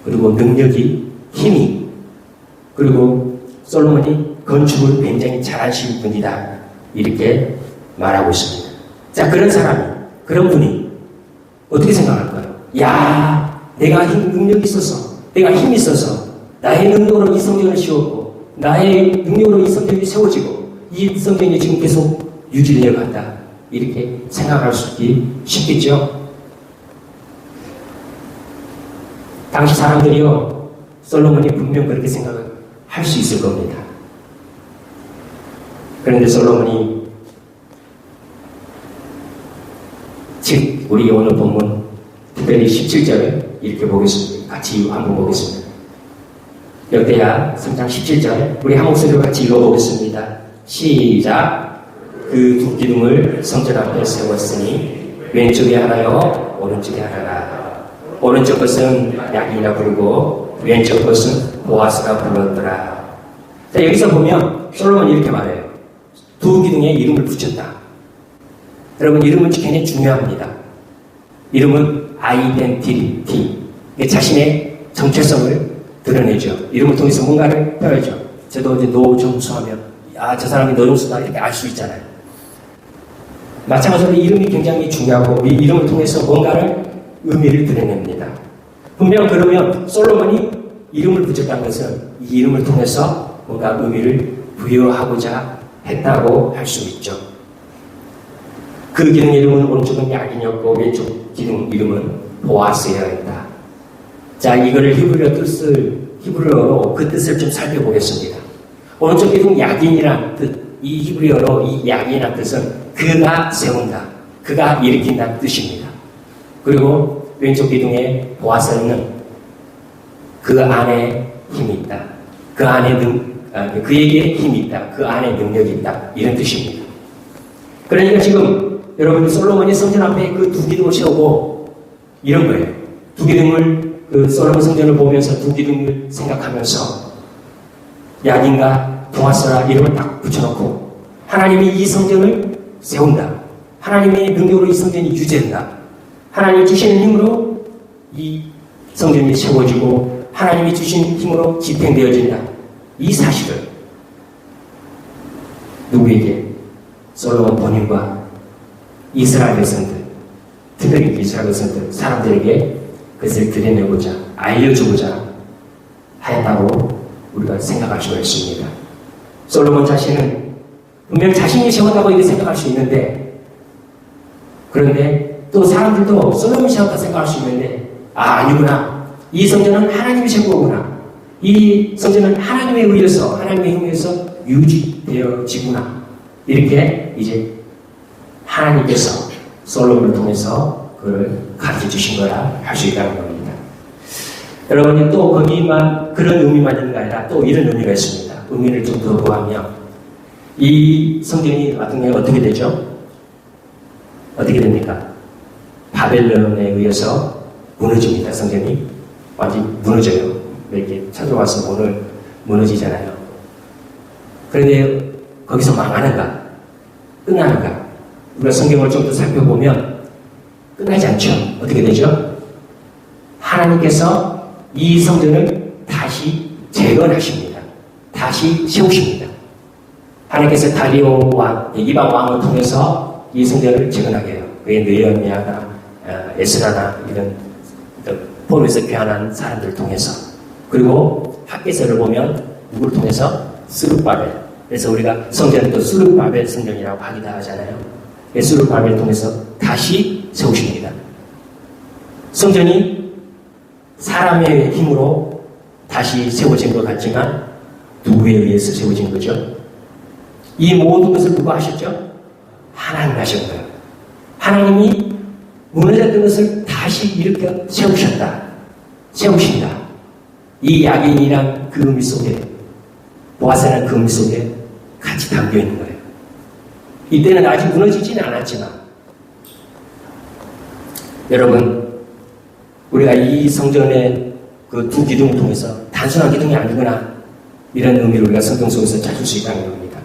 S4: 그리고 능력이, 힘이, 그리고 솔로몬이 건축을 굉장히 잘하신 분이다. 이렇게 말하고 있습니다. 자, 그런 분이 어떻게 생각할까요? 야, 내가 능력이 있어서, 내가 힘이 있어서, 나의 능력으로 이 성전을 씌웠고, 나의 능력으로 이 성전이 세워지고, 이 성전이 지금 계속 유지되어 간다. 이렇게 생각할 수 쉽겠죠? 당시 사람들이요, 솔로몬이 분명 그렇게 생각할 수 있을 겁니다. 그런데 솔로몬이, 즉, 우리 오늘 본문, 특별히 17절을 이렇게 보겠습니다. 같이 한번 보겠습니다. 역대하 3장 17절, 우리 한 목소리로 같이 읽어보겠습니다. 시작. 그 두 기둥을 성전 앞에 세웠으니 왼쪽에 하나요, 오른쪽에 하나라. 오른쪽 것은 야긴이라 부르고 왼쪽 것은 보아스가 불렀더라. 자, 여기서 보면 솔로몬이 이렇게 말해요. 두 기둥에 이름을 붙였다. 여러분, 이름은 굉장히 중요합니다. 이름은 아이덴티티, 자신의 정체성을 드러내죠. 이름을 통해서 뭔가를 표현하죠. 저도 이제 노정수 하면, 아, 저 사람이 노정수다, 이렇게 알 수 있잖아요. 마찬가지로 이름이 굉장히 중요하고, 이 이름을 통해서 뭔가를 의미를 드러냅니다. 분명 그러면 솔로몬이 이름을 붙였다는 것은 이 이름을 통해서 뭔가 의미를 부여하고자 했다고 할 수 있죠. 그 기둥 이름은 오른쪽은 야긴이었고 왼쪽 기둥 이름은 보아스였다. 자, 이거를 히브리어로 그 뜻을 좀 살펴보겠습니다. 오른쪽 기둥 야긴이란 뜻, 이 히브리어로 이 야긴이란 뜻은 그가 세운다, 그가 일으킨다는 뜻입니다. 그리고 왼쪽 기둥의 보아서는 그 안에 힘이 있다, 그 안에 그에게 힘이 있다, 그 안에 능력이 있다, 이런 뜻입니다. 그러니까 지금 여러분 솔로몬이 성전 앞에 그 두 기둥을 세우고 이런 거예요. 두 기둥을 그 솔로몬 성전을 보면서 두 기둥을 생각하면서 야긴과 보아서라 이름을 딱 붙여놓고 하나님이 이 성전을 세운다. 하나님의 능력으로 이 성전이 유지된다. 하나님이 주시는 힘으로 이 성전이 세워지고 하나님이 주신 힘으로 집행되어진다. 이 사실을 누구에게? 솔로몬 본인과 이스라엘 백성들, 특별히 이스라엘 백성들, 사람들에게 그것을 드러내고자, 알려주고자 하였다고 우리가 생각할 수가 있습니다. 솔로몬 자신은 분명 자신이 세웠다고 이렇게 생각할 수 있는데, 그런데 또 사람들도 솔로몬이 세웠다 생각할 수 있는데, 아니구나. 이 성전은 하나님이 세운 거구나. 이 성전은 하나님에 의해서, 하나님의 힘에 의해서 유지되어지구나. 이렇게 이제 하나님께서 솔로몬을 통해서 그걸 가르쳐 주신 거라 할 수 있다는 겁니다. 여러분이 또 거기만 그런 의미만 있는 게 아니라 또 이런 의미가 있습니다. 의미를 좀 더 보하면 이 성전이 나중에 어떻게 되죠? 어떻게 됩니까? 바벨론에 의해서 무너집니다. 성전이 완전히 무너져요. 이렇게 찾아와서 오늘 무너지잖아요. 그런데 거기서 망하는가? 끝나는가? 우리가 성경을 좀 더 살펴보면 끝나지 않죠. 어떻게 되죠? 하나님께서 이 성전을 다시 재건하십니다. 다시 세우십니다. 하나님께서 다리오 왕, 이방 왕을 통해서 이 성전을 재건하게 해요. 그게 느헤미야나 에스라나 이런 포로에서 귀환한 사람들을 통해서. 그리고 학개서를 보면 누구를 통해서? 스룹바벨. 그래서 우리가 성전은 또 스룹바벨 성전이라고 하기도 하잖아요. 스룹바벨을 통해서 다시 세우십니다. 성전이 사람의 힘으로 다시 세워진 것 같지만 누구에 의해서 세워진 거죠? 이 모든 것을 누가 하셨죠? 하나님 하신 거예요. 하나님이 무너졌던 것을 다시 일으켜 세우셨다. 세우신다. 이 야긴이란 그 의미 속에, 보아스라는 그 의미 속에 같이 담겨 있는 거예요. 이때는 아직 무너지지는 않았지만, 여러분, 우리가 이 성전의 그 두 기둥을 통해서 단순한 기둥이 아니구나, 이런 의미를 우리가 성경 속에서 찾을 수 있다는 겁니다.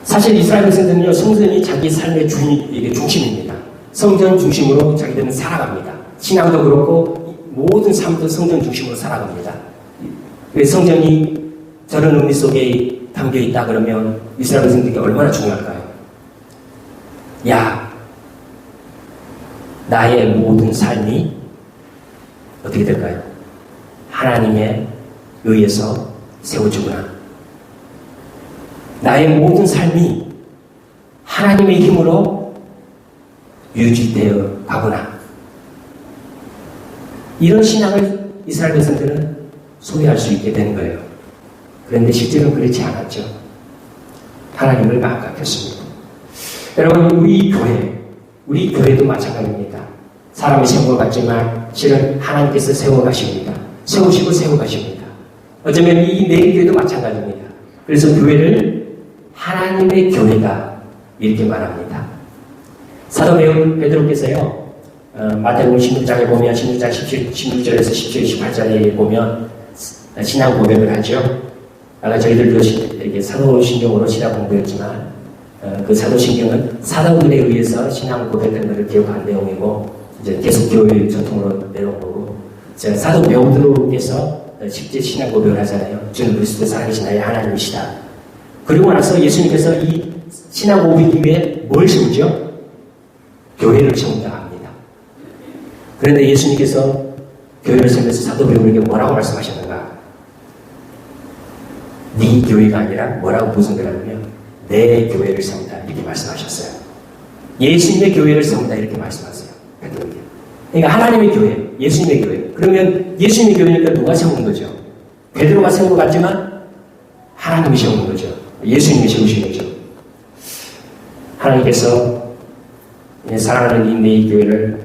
S4: 사실 이스라엘 백성들은요, 성전이 자기 삶의 중심입니다. 성전 중심으로 자기들은 살아갑니다. 신앙도 그렇고 모든 삶도 성전 중심으로 살아갑니다. 왜 성전이 저런 의미 속에 담겨 있다 그러면 이스라엘 백성들에게 얼마나 중요할까요? 야, 나의 모든 삶이 어떻게 될까요? 하나님에 의해서 세워지구나. 나의 모든 삶이 하나님의 힘으로 유지되어 가구나. 이런 신앙을 이스라엘 백성들은 소유할 수 있게 되는 거예요. 그런데 실제로는 그렇지 않았죠. 하나님을 망각했습니다. 여러분, 우리 교회도 마찬가지입니다. 사람이 세운 것 같지만 실은 하나님께서 세워가십니다. 세우시고 세워가십니다. 어쩌면 이 내일교회도 마찬가지입니다. 그래서 교회를 하나님의 교회다 이렇게 말합니다. 사도 베드로께서요, 마태복음 16장에 보면 16장 16절에서 17, 18절에 보면 신앙 고백을 하죠. 아까 저희들도 이렇게 사도신경으로 신앙 공부했지만 그 사도신경은 사도들에 의해서 신앙 고백된 것을 기록한 내용이고 이제 계속 교회 전통으로 내려온 거고, 사도 베드로께서 실제 신앙 고백을 하잖아요. 주는 그리스도 살아계신 나의 하나님이시다. 그리고 나서 예수님께서 이 신앙 고백 이후에 뭘 세우죠? 교회를 세운다 합니다. 그런데 예수님께서 교회를 세우면서 사도 베드로에게 뭐라고 말씀하셨는가? 네 교회가 아니라 뭐라고 무슨 거라면 내 교회를 세운다 이렇게 말씀하셨어요. 예수님의 교회를 세운다 이렇게 말씀하세요. 베드로에게. 그러니까 하나님의 교회, 예수님의 교회. 그러면 예수님의 교회니까 누가 세우는 거죠? 베드로가 세운 것 같지만 하나님이 세우는 거죠. 예수님이 세우신 거죠. 하나님께서 사랑하는 이 교회를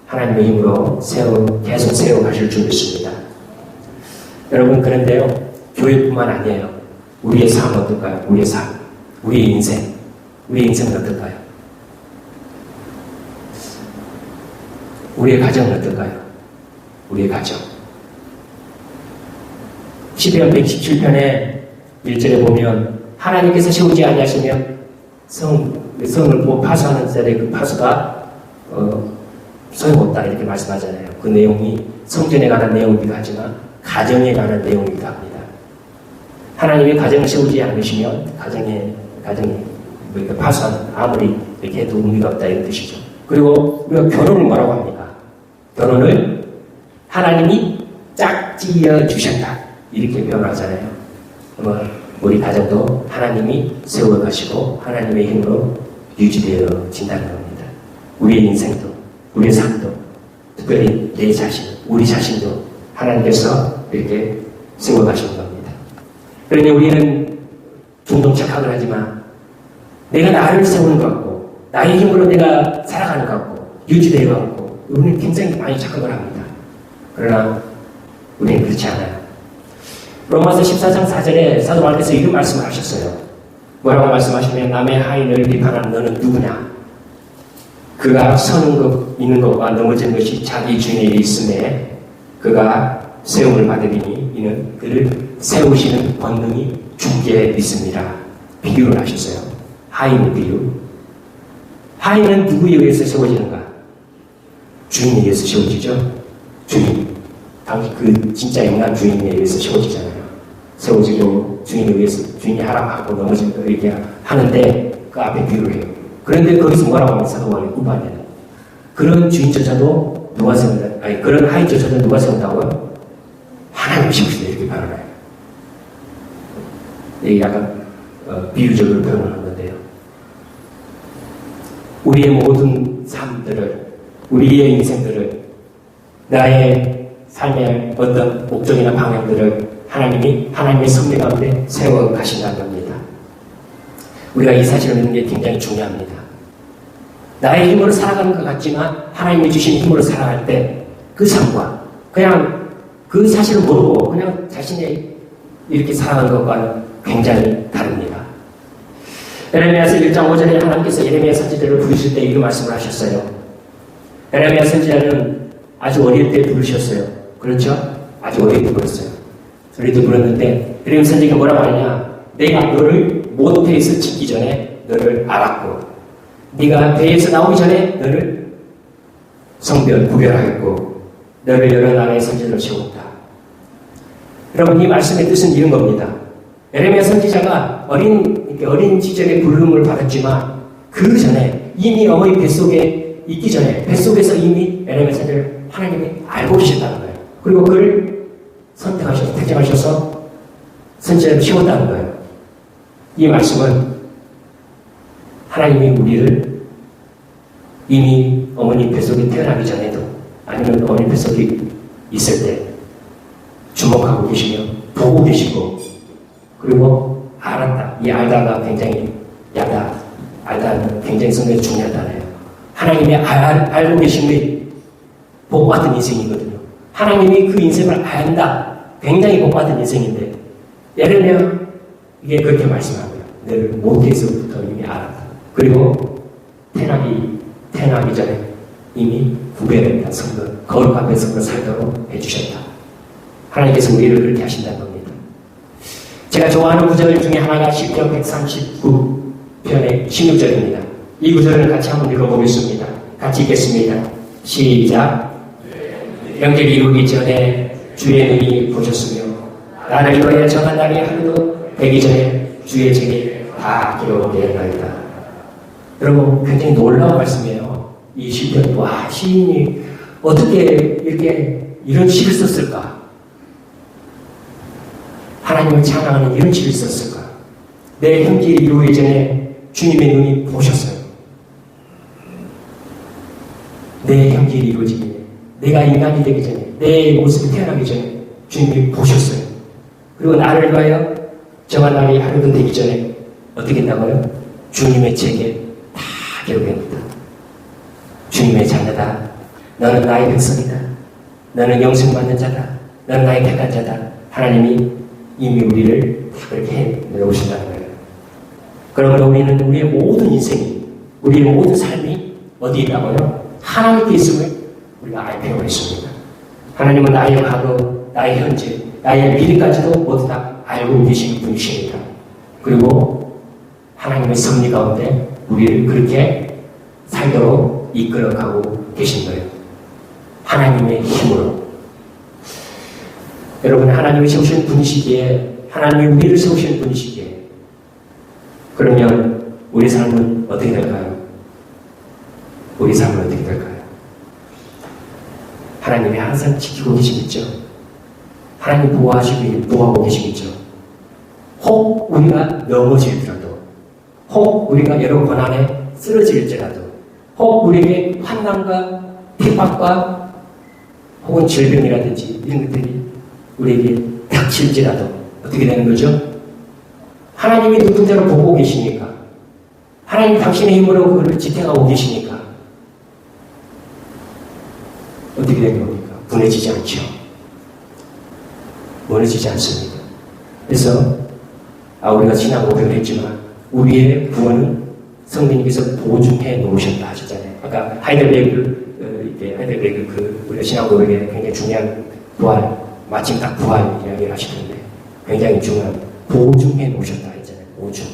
S4: 하나님의 힘으로 계속 세워가실 줄 믿습니다. 여러분, 그런데요, 교회뿐만 아니에요. 우리의 삶은 어떨까요? 우리의 삶, 우리의 인생은 어떨까요? 우리의 가정은 어떨까요? 우리의 가정. 시편 117편에 1절에 보면 하나님께서 세우지 아니하시면 성을 뭐 파수하는 자들의 그 파수가 소용없다 이렇게 말씀하잖아요. 그 내용이 성전에 관한 내용이기도 하지만 가정에 관한 내용이기도 합니다. 하나님이 가정을 세우지 않으시면 가정이 파수하는 아무리 이렇게 해도 의미가 없다 이런 뜻이죠. 그리고 우리가 결혼을 뭐라고 합니까? 결혼을 하나님이 짝지어 주셨다 이렇게 표현하잖아요. 우리 가정도 하나님이 세워가시고 하나님의 힘으로 유지되어진다는 겁니다. 우리의 인생도 우리의 삶도 특별히 내 자신, 우리 자신도 하나님께서 이렇게 세워가시는 겁니다. 그러니 우리는 종종 착각을 하지만 내가 나를 세우는 것 같고 나의 힘으로 내가 살아가는 것 같고 유지되어 가고 우리는 굉장히 많이 착각을 합니다. 그러나 우리는 그렇지 않아요. 로마서 14장 4절에 사도 바울께서 이런 말씀을 하셨어요. 뭐라고 말씀하시면 남의 하인을 비판하는 너는 누구냐? 그가 있는 것과 넘어지는 것이 자기 주인에 있음에 그가 세움을 받으리니 이는 그를 세우시는 권능이 주께 있습니다. 비유를 하셨어요. 하인의 비유. 하인은 누구에 의해서 세워지는가? 주인에 의해서 세워지죠. 주인. 당시 그 진짜 인간 주인에 의해서 세워지잖아요. 세워지고 주인에 의해서 주인이 하락하고 넘어진 거 이렇게 하는데 그 앞에 비유를 해요. 그런데 거기서 뭐라고 하면 사도 바울이 후반에는 그런 주인조차도 누가 세운다? 아니 그런 하인조차도 누가 세운다고요? 하나님이 세우신다 이렇게 발언해요. 이게 약간 비유적으로 표현하는 건데요. 우리의 모든 삶들을 우리의 인생들을 나의 삶의 어떤 목적이나 방향들을 하나님이 하나님의 섭리 가운데 세워 가신다는 겁니다. 우리가 이 사실을 믿는 게 굉장히 중요합니다. 나의 힘으로 살아가는 것 같지만 하나님이 주신 힘으로 살아갈 때 그 삶과 그냥 그 사실을 모르고 그냥 자신의 이렇게 살아가는 것과는 굉장히 다릅니다. 에레미야서 1장 5절에 하나님께서 예레미야 선지자를 부르실 때 이런 말씀을 하셨어요. 에레미야 선지자는 아주 어릴 때 부르셨어요. 그렇죠? 아주 어릴 때 불렀어요. 어릴 때 불렀는데 에레미야 선지자가 뭐라고 하느냐? 내가 너를 모태에서 짓기 전에 너를 알았고 네가 배에서 나오기 전에 너를 구별하였고 너를 여러 나라의 선지자로 세웠다. 여러분 이 말씀의 뜻은 이런 겁니다. 에레미야 선지자가 어린 시절에 부름을 받았지만 그 전에 이미 어머니 뱃속에 있기 전에 뱃속에서 이미 에레미야 선지자를 하나님이 알고 계셨다는 거예요. 그리고 그를 택정하셔서 선지자를 세웠다는 거예요. 이 말씀은 하나님이 우리를 이미 어머니 뱃속에 태어나기 전에도 아니면 어머니 뱃속에 있을 때 주목하고 계시며 보고 계시고 그리고 알았다. 이 알다가 굉장히 알다는 굉장히 성경에 중요하다네요. 하나님이 알고 계심이 복받은 인생이거든요. 하나님이 그 인생을 안다. 굉장히 복받은 인생인데 예레미야 이게 그렇게 말씀하고요. 너를 모태에서부터 이미 알았다. 그리고 태어나기 전에 이미 구별했다. 거룩한 성도 살도록 해주셨다. 하나님께서 우리를 그렇게 하신다는 겁니다. 제가 좋아하는 구절 중에 하나가 시편 139편의 16절입니다. 이 구절을 같이 한번 읽어보겠습니다. 같이 읽겠습니다. 시작. 명절이 이루기 전에 주의 눈이 보셨으며 나를 위하여 정한 날이 하루도 되기 전에 주의 책이 다 기록되었나이다. 여러분 굉장히 놀라운 말씀이에요. 이 시편, 와 시인이 어떻게 이런 시를 썼을까? 하나님을 찬양하는 이런 시를 썼을까? 내 형질이 이루기 전에 주님의 눈이 보셨어요. 내 형질이 이루어지기 전에 내가 인간이 되기 전에, 내 모습이 태어나기 전에 주님이 보셨어요. 그리고 나를 위하여 정한 날이 하루도 되기 전에 어떻게 했다고요? 주님의 책에 다 기록합니다. 주님의 자녀다. 너는 나의 백성이다. 너는 영생받는 자다. 너는 나의 택한 자다. 하나님이 이미 우리를 다 그렇게 해놓으신다는 거예요. 그러므로 우리는 우리의 모든 인생이, 우리의 모든 삶이 어디에 있다고요? 하나님께 있음을 우리가 알 필요가 있습니다. 하나님은 나의 과거, 나의 현재, 나의 미래까지도 모두 다 알고 계시는 분이십니다. 그리고 하나님의 섭리 가운데 우리를 그렇게 살도록 이끌어가고 계신 거예요. 하나님의 힘으로. 여러분, 하나님이 세우신 분이시기에, 하나님이 우리를 세우신 분이시기에, 그러면 우리 삶은 어떻게 될까요? 우리 삶은 어떻게 될까요? 하나님이 항상 지키고 계시겠죠? 하나님 보호하고 계시겠죠? 혹 우리가 넘어질지라도, 혹 우리가 여러 고난에 쓰러질지라도, 혹 우리에게 환난과 핍박과 혹은 질병이라든지 이런 것들이 우리에게 닥칠지라도 어떻게 되는 거죠? 하나님이 누군 대로 보고 계시니까, 하나님 당신의 힘으로 그것을 지탱하고 계시니까 어떻게 되는 겁니까? 무너지지 않죠. 무너지지 않습니다. 그래서 우리가 지난 고백을 했지만 우리의 구원은 성령님께서 보증해 놓으셨다 하셨잖아요. 아까 하이델베르그 우리가 지난 고백에 굉장히 중요한 부활, 마침 딱 부활 이야기를 하시는데 굉장히 중요한 보증해 놓으셨다 했잖아요. 보증.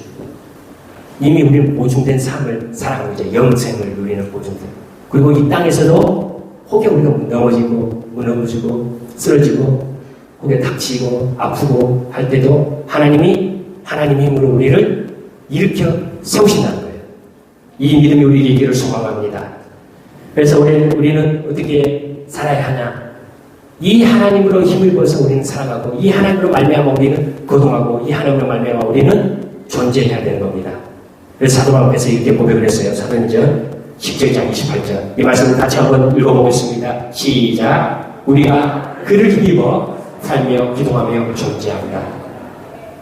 S4: 이미 우리는 보증된 삶을 살아가고 이제 영생을 누리는 보증된. 그리고 이 땅에서도 혹여 우리가 넘어지고 무너지고 쓰러지고 혹여 닥치고 아프고 할 때도 하나님의 힘으로 우리를 일으켜 세우신다는 거예요. 이 믿음이 우리에게 있기를 소망합니다. 그래서 우리는 어떻게 살아야 하냐? 이 하나님으로 힘을 벌어서 우리는 살아가고, 이 하나님으로 말미암아 우리는 거동하고, 이 하나님으로 말미암아 우리는 존재해야 되는 겁니다. 그래서 사도 바울께서 이렇게 고백을 했어요. 사도행전 17장 28절. 이 말씀을 같이 한번 읽어보겠습니다. 시작. 우리가 그를 힘입어 살며 기도하며 존재합니다.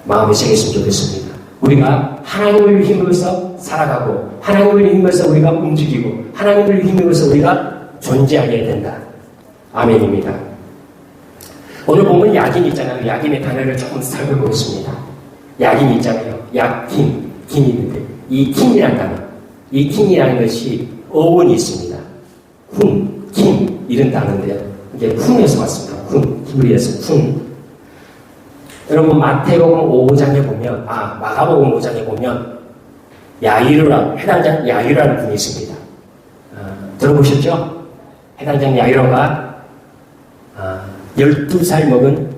S4: 마음에 새겼으면 좋겠습니다. 우리가 하나님을 힘입어서 살아가고, 하나님을 힘입어서 우리가 움직이고, 하나님을 힘입어서 우리가 존재하게 된다. 아멘입니다. 오늘 보면 약인 있잖아요. 약인의 단어를 조금 살펴보겠습니다. 약인이 있잖아요. 약긴, 긴이 있는데 이 긴이라는 단어, 이 긴이라는 것이 어원이 있습니다. 훈, 긴 이런 단어인데요. 이게 훈에서 왔습니다. 훈, 히브리에서 훈. 여러분 마태복음 5장에 보면, 마가복음 5장에 보면 야이로라, 해당장 야이로라는 분이 있습니다. 들어보셨죠? 해당장 야이로가 12살 먹은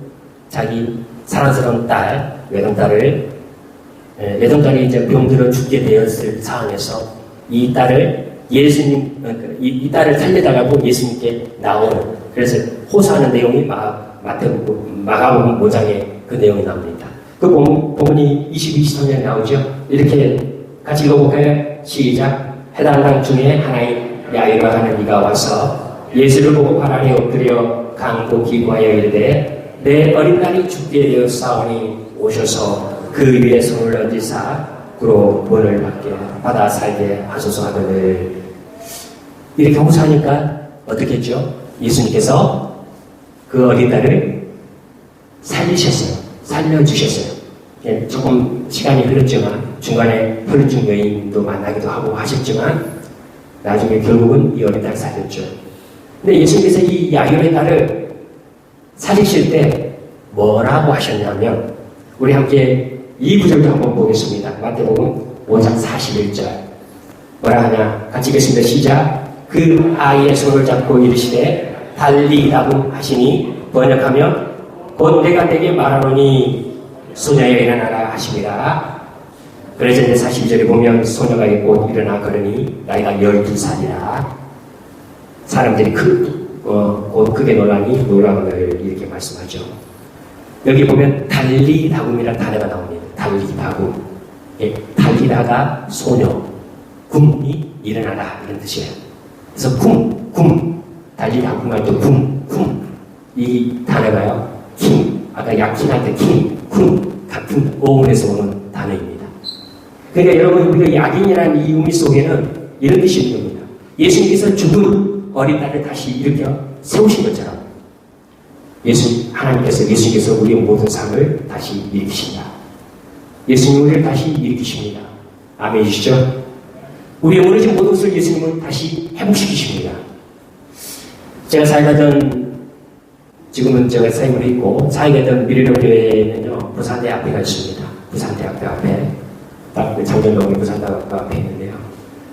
S4: 자기 사랑스러운 딸, 외동딸이 이제 병들어 죽게 되었을 상황에서 이 딸을 이 딸을 살려달라고 예수님께 나오는, 그래서 호소하는 내용이 마가복음 5장에 그 내용이 나옵니다. 그 본문이 22, 23년에 나오죠. 이렇게 같이 읽어볼까요? 시작. 해당 당 중에 하나인 야이로 하는 이가 와서 예수를 보고 발 아래 엎드려 간곡히 구하여 이르되 내 어린 딸이 죽게 되었사오니 오셔서 그 위에 손을 얹으사 그로 본을 받아 살게 하소서 하거늘. 이렇게 호소하니까 어떻게 했죠? 예수님께서 그 어린 딸을 살려주셨어요. 조금 시간이 흘렀지만 중간에 혈증 여인도 만나기도 하고 하셨지만 나중에 결국은 이 어린 딸을 살렸죠. 근데 예수님께서 이 야이로의 딸을 살리실 때 뭐라고 하셨냐면, 우리 함께 이 구절도 한번 보겠습니다. 마태복음 5장 41절. 뭐라 하냐? 같이 읽겠습니다. 시작. 그 아이의 손을 잡고 이르시되 달리라고 하시니 번역하면 곧 내가 내게 말하노니 소녀여 일어나라 하십니다. 그래서 이제 42절에 보면 소녀가 곧 일어나 걸으니 나이가 12살이라 사람들이 곧 크게 놀라는 이렇게 말씀하죠. 여기 보면 달리다굼이라는 단어가 나옵니다. 달리다굼. 달리다가 소녀, 굼이 일어나라 이런 뜻이에요. 그래서 굼. 달리기 한국말 또 이 단어가요. 킹, 아까 약킹할 때 킹, 같은 어원에서 오는 단어입니다. 그러니까 여러분 우리가 약인이라는 이 의미 속에는 이런 뜻이 있는 겁니다. 예수님께서 죽은 어린 딸을 다시 일으켜 세우신 것처럼 예수님께서 우리의 모든 삶을 다시 일으키신다. 예수님 우리를 다시 일으키십니다. 아멘이시죠? 우리의 무너진 모든 것을 예수님은 다시 회복시키십니다. 제가 사역하던 지금은 제가 사역을 했고 사역했던 미래교회에는요 부산대학교가 있습니다. 부산대학교 앞에 딱 장전동의 부산대학교 앞에 있는데요.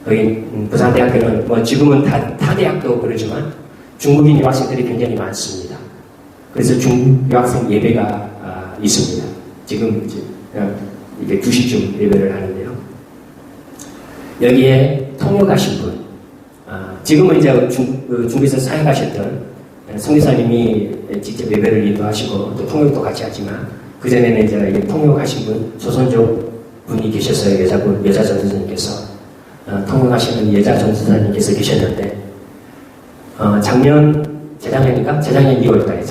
S4: 여기 부산대학교는 뭐 지금은 타 대학도 그러지만 중국인 유학생들이 굉장히 많습니다. 그래서 유학생 예배가 있습니다. 지금 이제 2시쯤 예배를 하는데요. 여기에 통역 가신 분, 지금은 이제 중국에서 사역하셨던 성교사님이 직접 예배를 인도하시고 또 통역도 같이 하지만 그전에는 이제 통역하신 분, 조선족 분이 계셨어요. 여자 전도사님께서. 통역하시는 여자 전도사님께서 계셨는데, 재작년 2월달에,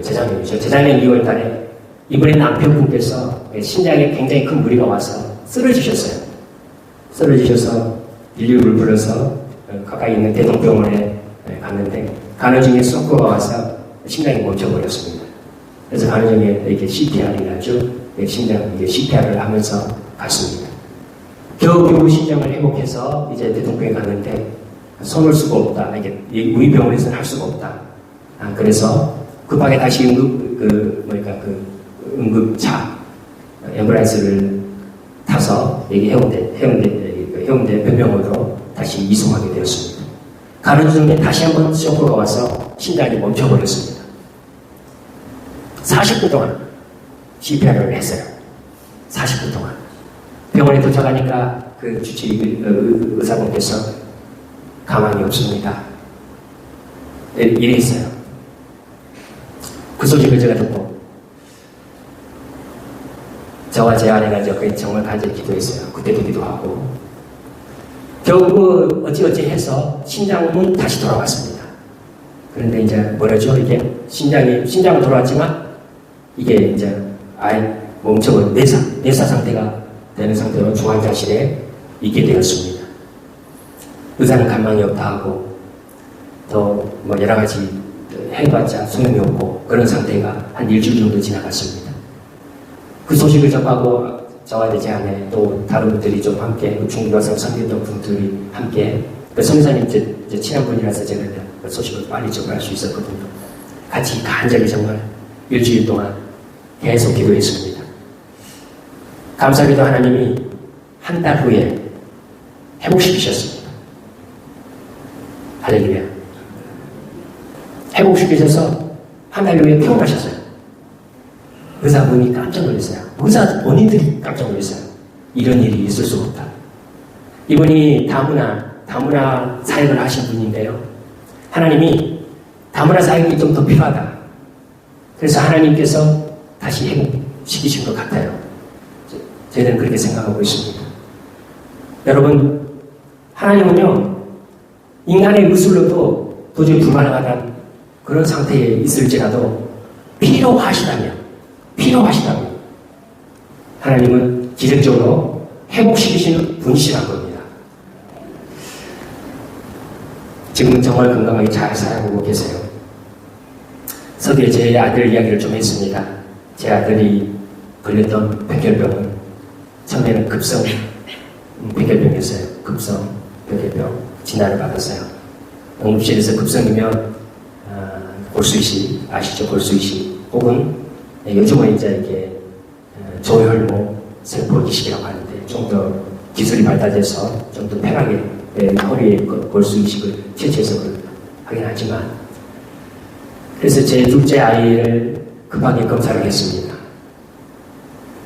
S4: 재작년이죠. 재작년 2월달에 이번에 남편분께서 심장에 굉장히 큰 무리가 와서 쓰러지셨어요. 쓰러지셔서 인류를 불러서 가까이 있는 대동병원에 갔는데 가는 중에 쏘코가 와서 심장이 멈춰버렸습니다. 그래서 가는 중에 이렇게 CPR이라죠. 심장 CPR을 하면서 갔습니다. 겨우 심장을 회복해서 이제 대동병원에 갔는데 손을 수가 없다. 이게 우리 병원에서는 할 수가 없다. 그래서 급하게 다시 응급차 앰뷸런스를 타서 여기 해운대 병원으로 다시 이송하게 되었습니다. 가는 중에 다시 한번 쇼크가 와서 심장이 멈춰버렸습니다. 40분 동안 CPR을 했어요. 40분 동안. 병원에 도착하니까 그 주治의사분께서 가만히 없습니다. 이래 있어요. 그 소식을 제가 듣고 저와 제 아내가 정말 간절히 기도했어요. 그때도 기도하고 결국 어찌어찌 해서 심장은 다시 돌아왔습니다. 그런데 이제 뭐라죠? 이게 심장은 돌아왔지만 이게 이제 아예 멈춰버린 내사 상태가 되는 상태로 중환자실에 있게 되었습니다. 의사는 간망이 없다 하고 또 뭐 여러 가지 해봤자 소용이 없고 그런 상태가 한 일주일 정도 지나갔습니다. 그 소식을 접하고 저와 제 아내 또 다른 분들이 좀 함께 중국 와서 섬겼던 분들이 함께 선교사님 제 친한 분이라서 제가 그 소식을 빨리 접할 수 있었거든요. 같이 간절히 정말 일주일 동안 계속 기도했습니다. 감사하게도 하나님이 한 달 후에 회복시키셨습니다. 할렐루야. 회복시키셔서 한 달 후에 퇴원하셨어요. 의사분이 깜짝 놀랐어요. 의사 본인들이 깜짝 놀랐어요. 이런 일이 있을 수가 없다. 이분이 다문화 사역을 하신 분인데요. 하나님이 다문화 사역이 좀 더 필요하다. 그래서 하나님께서 다시 회복시키신 것 같아요. 저희는 그렇게 생각하고 있습니다. 여러분, 하나님은요, 인간의 의술로도 도저히 불가능하다는 그런 상태에 있을지라도 필요하시다면 하나님은 기적적으로 회복시키시는 분이시란 겁니다. 지금은 정말 건강하게 잘 살아보고 계세요. 서두에 제 아들 이야기를 좀 했습니다. 제 아들이 걸렸던 백혈병은 처음에는 급성 백혈병이었어요. 급성 백혈병 진단을 받았어요. 응급실에서 급성이면 골수이식 아시죠? 골수이식 혹은 요즘은 이제 이렇게 조혈모 세포 이식이라고 하는데 좀 더 기술이 발달돼서 좀 더 편하게 허리에 골수이식을 채취해서 하긴 하지만 그래서 제 둘째 아이를 급하게 검사를 했습니다.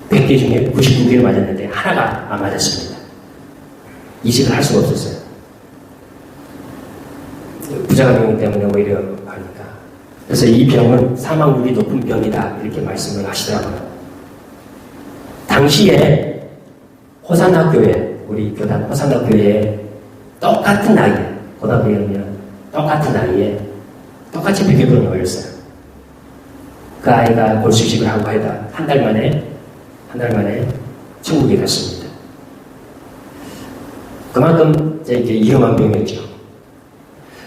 S4: 100개 중에 99개를 맞았는데 하나가 안 맞았습니다. 이식을 할 수가 없었어요. 부작용 때문에 오히려 하니까. 그래서 이 병은 사망률이 높은 병이다 이렇게 말씀을 하시더라고요. 당시에 호산학교에 우리 교단 호산학교에 똑같은 나이에 고등학교면 똑같은 나이에 똑같이 100여병이 걸렸어요. 그 아이가 골수식을 하고 하다 한 달 만에 천국에 갔습니다. 그만큼 이제 위험한 병이었죠.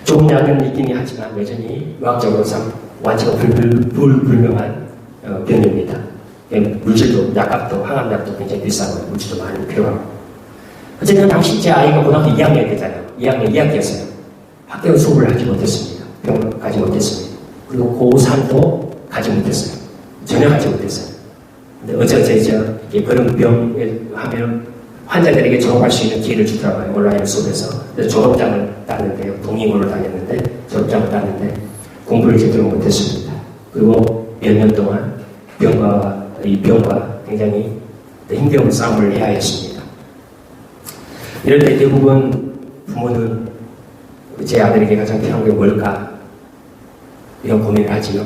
S4: 좋은 약은 있긴 하지만 여전히 의학적으로 참 완치가 불분명한 병입니다. 물질도, 약값도, 항암약도 굉장히 비싸고 물질도 많이 필요하고. 어쨌든 당시 제 아이가 고등학교 2학년 때잖아요. 2학년 2학기였어요. 학교 수업을 하지 못했습니다. 병을 가지 못했습니다. 그리고 고3도 가지 못했어요. 전혀 가지 못했어요. 근데 어쩌저쩌 그런 병을 하면 환자들에게 졸업할 수 있는 기회를 주더라고요. 온라인 수업에서. 그래서 졸업장을 땄는데요. 동의고를 다녔는데 졸업장을 땄는데 공부를 제대로 못했습니다. 그리고 몇 년 동안 이 병과 굉장히 힘겨운 싸움을 해야 했습니다. 이럴 때 대부분 부모는 제 아들에게 가장 필요한 게 뭘까? 이런 고민을 하지요.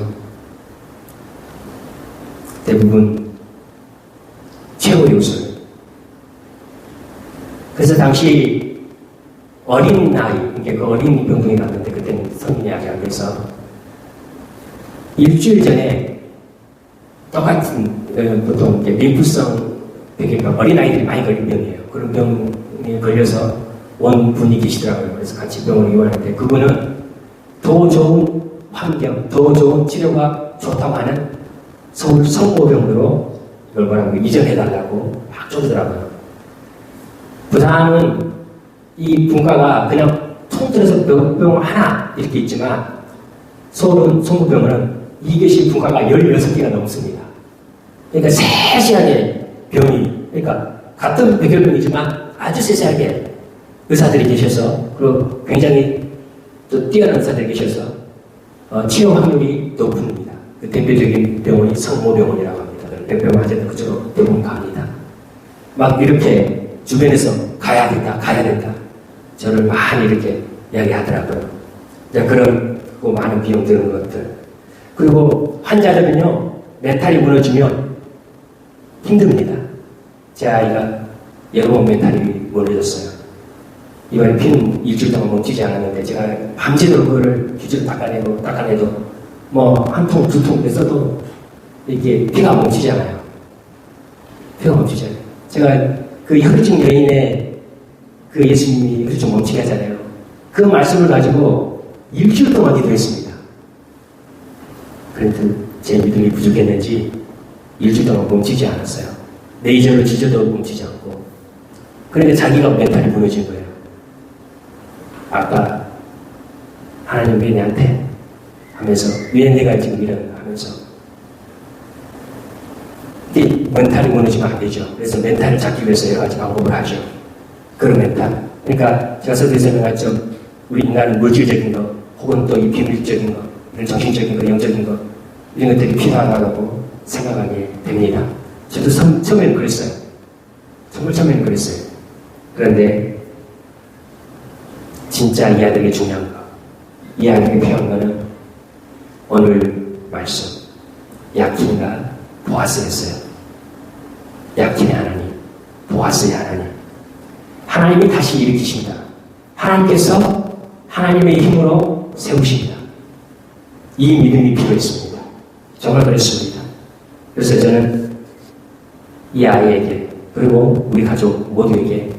S4: 대부분 최고 요소예요. 그래서 당시 어린 나이, 그 어린 병동에 갔는데 그때는 성인이 아직 안 돼서 일주일 전에 똑같은 보통 림프성 병이니까 어린아이들이 많이 걸린 병이에요. 그런 병에 걸려서 원 분이 계시더라고요. 그래서 같이 병원에 입원했는데 그분은 더 좋은 환경, 더 좋은 치료가 좋다고 하는 서울 성모병으로 이걸 뭐라고 이전해달라고 막 쪼르더라고요. 부산은 이 분과가 그냥 통틀어서 병 하나 이렇게 있지만 서울은 성모병원은 이것이 분과가 16개가 넘습니다. 그러니까 세세하게 병이, 그러니까 같은 백혈병이지만 아주 세세하게 의사들이 계셔서 그리고 굉장히 또 뛰어난 의사들이 계셔서 치료 확률이 높습니다. 그 대표적인 병원이 성모병원이라고 합니다. 병원 환자들 그쪽으로 대부분 갑니다. 막 이렇게 주변에서 가야 된다. 저를 많이 이렇게 이야기하더라고요. 그런 많은 비용 드는 것들. 그리고 환자들은요, 멘탈이 무너지면 힘듭니다. 제 아이가 여러 번 멘탈이 무너졌어요. 이번에 피는 일주일 동안 멈추지 않았는데 제가 밤새도록 그거를 기저로 닦아내도 뭐 한 통, 두 통 뺐어도 이게 피가 멈추지 않아요. 피가 멈추지 않아요. 제가 그 혈증 여인의 그 예수님이 혈증 멈추게 하잖아요. 그 말씀을 가지고 일주일 동안 기도했습니다. 그런데 제 믿음이 부족했는지 일주일 동안 멈추지 않았어요. 레이저로 지져도 멈추지 않고. 그런데 자기가 멘탈이 무너진 거예요. 아까 하나님 왜 내한테 하면서 왜 내가 지금 이런 하면서 멘탈이 무너지면 안 되죠. 그래서 멘탈을 잡기 위해서 여러 가지 방법을 하죠. 그런 멘탈. 그러니까 제가 서두에 설명했죠. 우리 인간은 물질적인 것 혹은 또 이 비밀적인 것, 이런 정신적인 것, 영적인 것 이런 것들이 필요하다고 생각하게 됩니다. 저도 처음에는 그랬어요. 정말 처음에는 그랬어요. 그런데 진짜 이 아들에게 중요한 거, 이 아들에게 필요한 거는 오늘 말씀 야킨과 보아스였어요. 야킨의 하나님, 보아스의 하나님. 하나님이 다시 일으키십니다. 하나님께서 하나님의 힘으로 세우십니다. 이 믿음이 필요했습니다. 정말 그랬습니다. 그래서 저는 이 아이에게 그리고 우리 가족 모두에게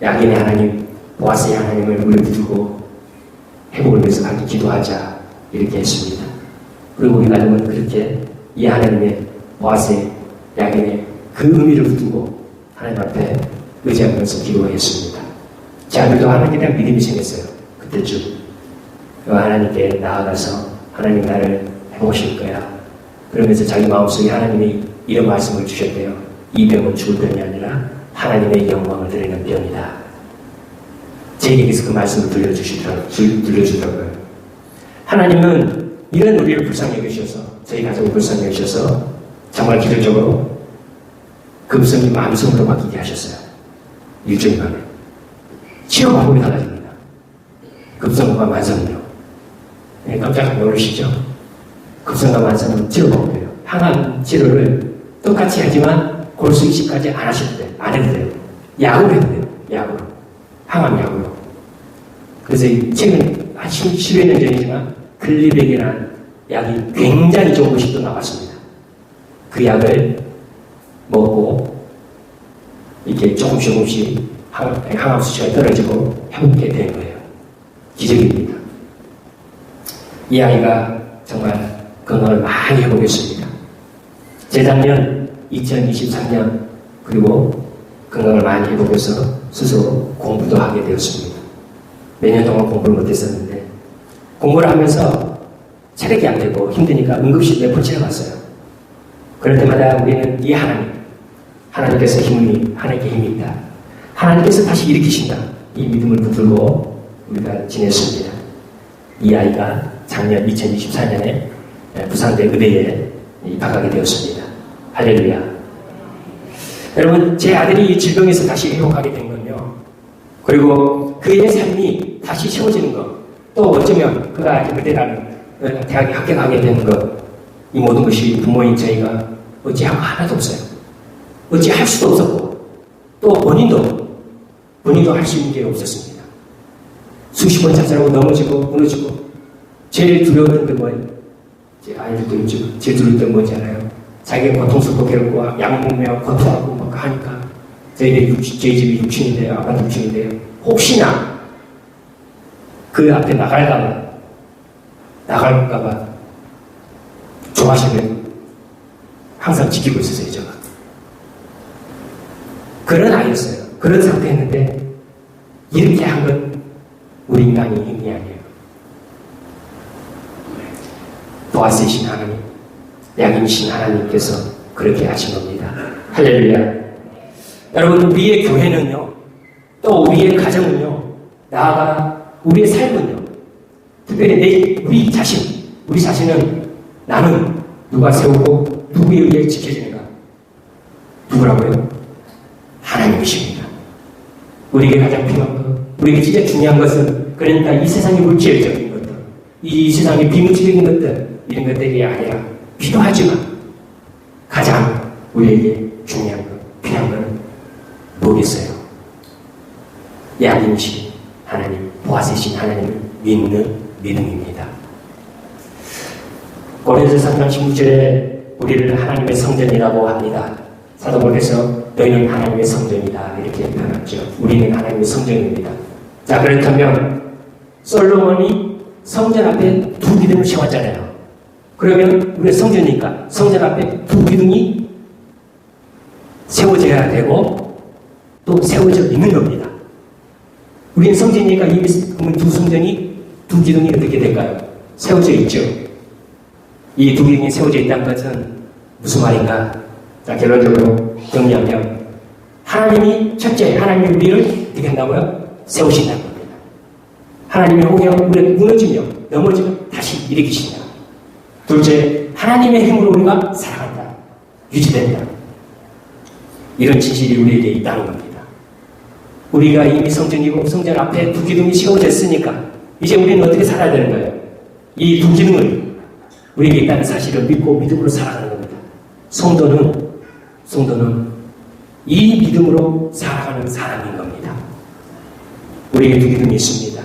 S4: 야긴의 하나님, 보아스의 하나님을 우리 붙들고 회복을 위해서 같이 기도하자 이렇게 했습니다. 그리고 우리 가족은 그렇게 이 하나님의 보아스의 야긴의 그 의미를 붙들고 하나님 앞에 의지하면서 기도했습니다. 제 아들도 하나님에 대한 믿음이 생겼어요. 그때쯤 하나님께 나아가서 하나님 나를 해보실 거야. 그러면서 자기 마음속에 하나님이 이런 말씀을 주셨대요. 이 병은 죽을 병이 아니라 하나님의 영광을 드리는 병이다. 제게서 그 말씀을 들려주더라고요. 하나님은 이런 우리를 불쌍히 여기셔서 저희 가족을 불쌍히 여기셔서 정말 기술적으로 금성이 만성으로 바뀌게 하셨어요. 일주일 만에. 치료 방법이 달라집니다. 급성과 만성이요. 네, 깜짝 놀라시죠? 급성과 만성은 치료 방법이에요. 항암 치료를 똑같이 하지만 골수 이식까지 안 하셔도 돼요. 안 해도 돼요. 약으로 해도 돼요. 약으로. 항암 약으로. 그래서 최근 한 10여 년 전이지만 클리백이라는 약이 굉장히 좋은 것이 또 나왔습니다. 그 약을 먹고 이렇게 조금씩 항암 수치가 떨어지고 회복게 되는 거예요. 기적입니다. 이 아이가 정말 건강을 많이 회복했습니다. 재작년 2023년 그리고 건강을 많이 회복해서 스스로 공부도 하게 되었습니다. 몇 년 동안 공부를 못했었는데 공부를 하면서 체력이 안 되고 힘드니까 응급실 몇 번 지나갔어요. 그럴 때마다 우리는 이 하나님께서 하나님께 힘이 있다. 하나님께서 다시 일으키신다. 이 믿음을 붙들고 우리가 지냈습니다. 이 아이가 작년 2024년에 부산대 의대에 입학하게 되었습니다. 할렐루야. 여러분, 제 아들이 이 질병에서 다시 회복하게 된 건요. 그리고 그의 삶이 다시 세워지는 것, 또 어쩌면 그가 의대라는 대학에 합격하게 되는 것, 이 모든 것이 부모인 저희가 어찌하고 하나도 없어요. 어찌할 수도 없었고, 또 본인도 할 수 있는 게 없었습니다. 수십 번 자살하고 넘어지고 무너지고, 제일 두려웠던 게 뭐예요? 제 아이들도 있죠. 제일 두려웠던 게 뭔지 알아요? 자기가 고통스럽고 괴롭고 약 먹으며 고통하고 막 하니까 저희 집이 6층인데요. 아파트 6층인데요. 혹시나 그 앞에 나갈까봐 조하시면 항상 지키고 있었어요, 제가. 그런 아이였어요. 그런 상태였는데 이렇게 한 건 우리 인간이 힘이 아니에요. 보아스이신 하나님, 약인이신 하나님께서 그렇게 하신 겁니다. 할렐루야. 여러분, 우리의 교회는요, 또 우리의 가정은요, 나아가 우리의 삶은요, 특별히 우리 자신은 나는 누가 세우고 누구에 의해 지켜지는가? 누구라고요? 하나님이십니다. 우리에게 가장 필요한 것, 우리에게 진짜 중요한 것은 그러니까 이 세상의 물질적인 것들, 이 세상의 비물질적인 것들, 이런 것들이 아니라 필요하지만 가장 우리에게 중요한 것, 필요한 것은 뭐겠어요? 약인이신 하나님, 보아스이신 하나님을 믿는 믿음입니다. 고린도서 3장 16절에 우리를 하나님의 성전이라고 합니다. 사도 바울께서 너희는 하나님의 성전이다 이렇게 표현하죠. 우리는 하나님의 성전입니다. 자, 그렇다면 솔로몬이 성전 앞에 두 기둥을 세웠잖아요. 그러면 우리가 성전이니까 성전 앞에 두 기둥이 세워져야 되고 또 세워져 있는 겁니다. 우리는 성전이니까 이미 그러면 두 기둥이 어떻게 될까요? 세워져 있죠. 이 두 기둥이 세워져 있다는 것은 무슨 말인가? 자, 결론적으로 정리하면 하나님이 첫째, 하나님이 우리를 어떻게 한다고요? 세우신다는 겁니다. 하나님이 혹여 우리가 무너지며 넘어지면 다시 일으키신다. 둘째, 하나님의 힘으로 우리가 살아간다. 유지된다. 이런 진실이 우리에게 있다는 겁니다. 우리가 이미 성전이고 성전 앞에 두 기둥이 세워졌으니까 이제 우리는 어떻게 살아야 되는 거예요? 이 두 기둥을 우리에게 있다는 사실을 믿고 믿음으로 살아가는 겁니다. 성도는 이 믿음으로 살아가는 사람인 겁니다. 우리에게 두 기둥이 있습니다.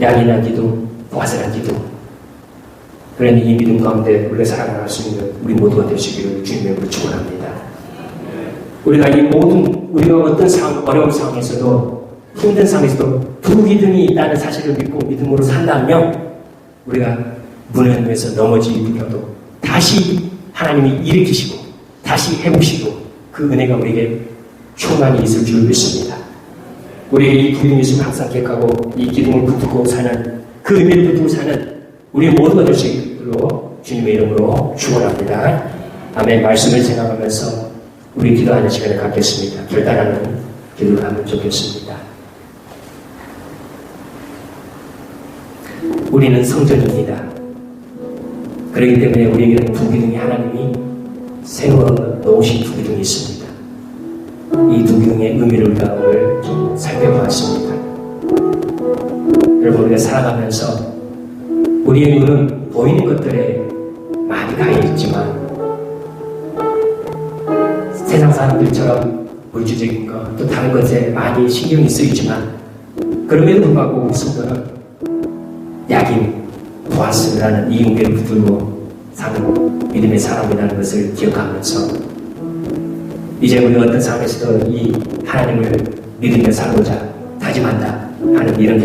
S4: 약이란 기둥, 보아스란 기둥. 그러니 이 믿음 가운데 우리가 살아갈 수 있는 우리 모두가 되시기를 주님의 이름으로 축원합니다. 우리가 어떤 어려운 상황에서도 힘든 상황에서도 두 기둥이 있다는 사실을 믿고 믿음으로 산다면 우리가 무너지면서 넘어지더라도 다시 하나님이 일으키시고 다시 해보시고 그 은혜가 우리에게 충만히 있을 줄 믿습니다. 우리에게 이 기둥이 있으면 항상 기억하고 이 기둥을 붙들고 사는 그 의미를 붙들고 사는 우리 모두가 될 수 있도록 주님의 이름으로 축원합니다. 아멘. 말씀을 생각하면서 우리 기도하는 시간을 갖겠습니다. 결단하는 기도를 하면 좋겠습니다. 우리는 성전입니다. 그렇기 때문에 우리에게는 두 기둥이 하나님이 세워 놓으신 두 기둥이 있습니다. 이 두 기둥의 의미를 우리가 오늘 좀 살펴보았습니다. 여러분, 우리가 살아가면서 우리의 눈은 보이는 것들에 많이 가해있지만 세상 사람들처럼 물질적인 것, 또 다른 것에 많이 신경이 쓰이지만 그럼에도 불구하고 우리 성도는 약인, 보아스라는 이윤계를 붙들고 사는 믿음의 사람이라는 것을 기억하면서 이제 우리 어떤 상황에서도 이 하나님을 믿으며 살고자 다짐한다 하는 이런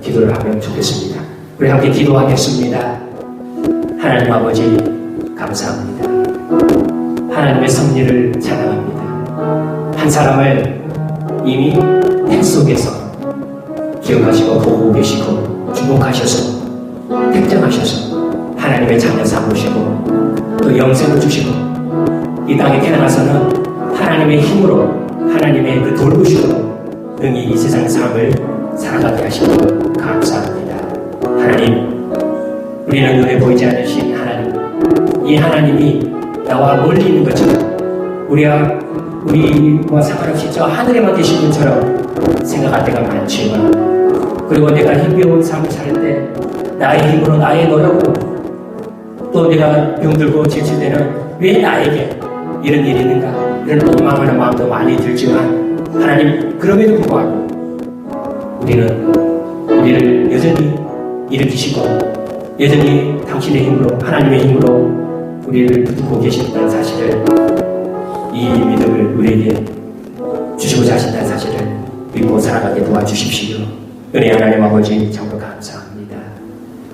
S4: 기도를 하면 좋겠습니다. 우리 함께 기도하겠습니다. 하나님 아버지 감사합니다. 하나님의 섭리를 찬양합니다. 한 사람을 이미 택 속에서 기억하시고 보고 계시고 주목하셔서 택정하셔서 하나님의 자녀 삼으시고 또 영생을 주시고 이 땅에 태어나서는 하나님의 힘으로 하나님의 그 돌보심으로 능히 이 세상 삶을 살아가게 하시고 감사합니다. 하나님, 우리는 눈에 보이지 않으신 하나님, 이 하나님이 나와 멀리 있는 것처럼 우리와 상관없이 저 하늘에만 계신 분처럼 생각할 때가 많지만, 그리고 내가 힘겨운 삶을 살 때 나의 힘으로 나의 노력으로 또 내가 병들고 지칠 때는 왜 나에게 이런 일이 있는가 이런 원망하는 마음도 많이 들지만 하나님, 그럼에도 불구하고 우리를 여전히 일으키시고 여전히 당신의 힘으로, 하나님의 힘으로 우리를 붙들고 계신다는 사실을, 이 믿음을 우리에게 주시고자 하신다는 사실을 믿고 살아가게 도와주십시오. 은혜 하나님 아버지 정말 감사합니다.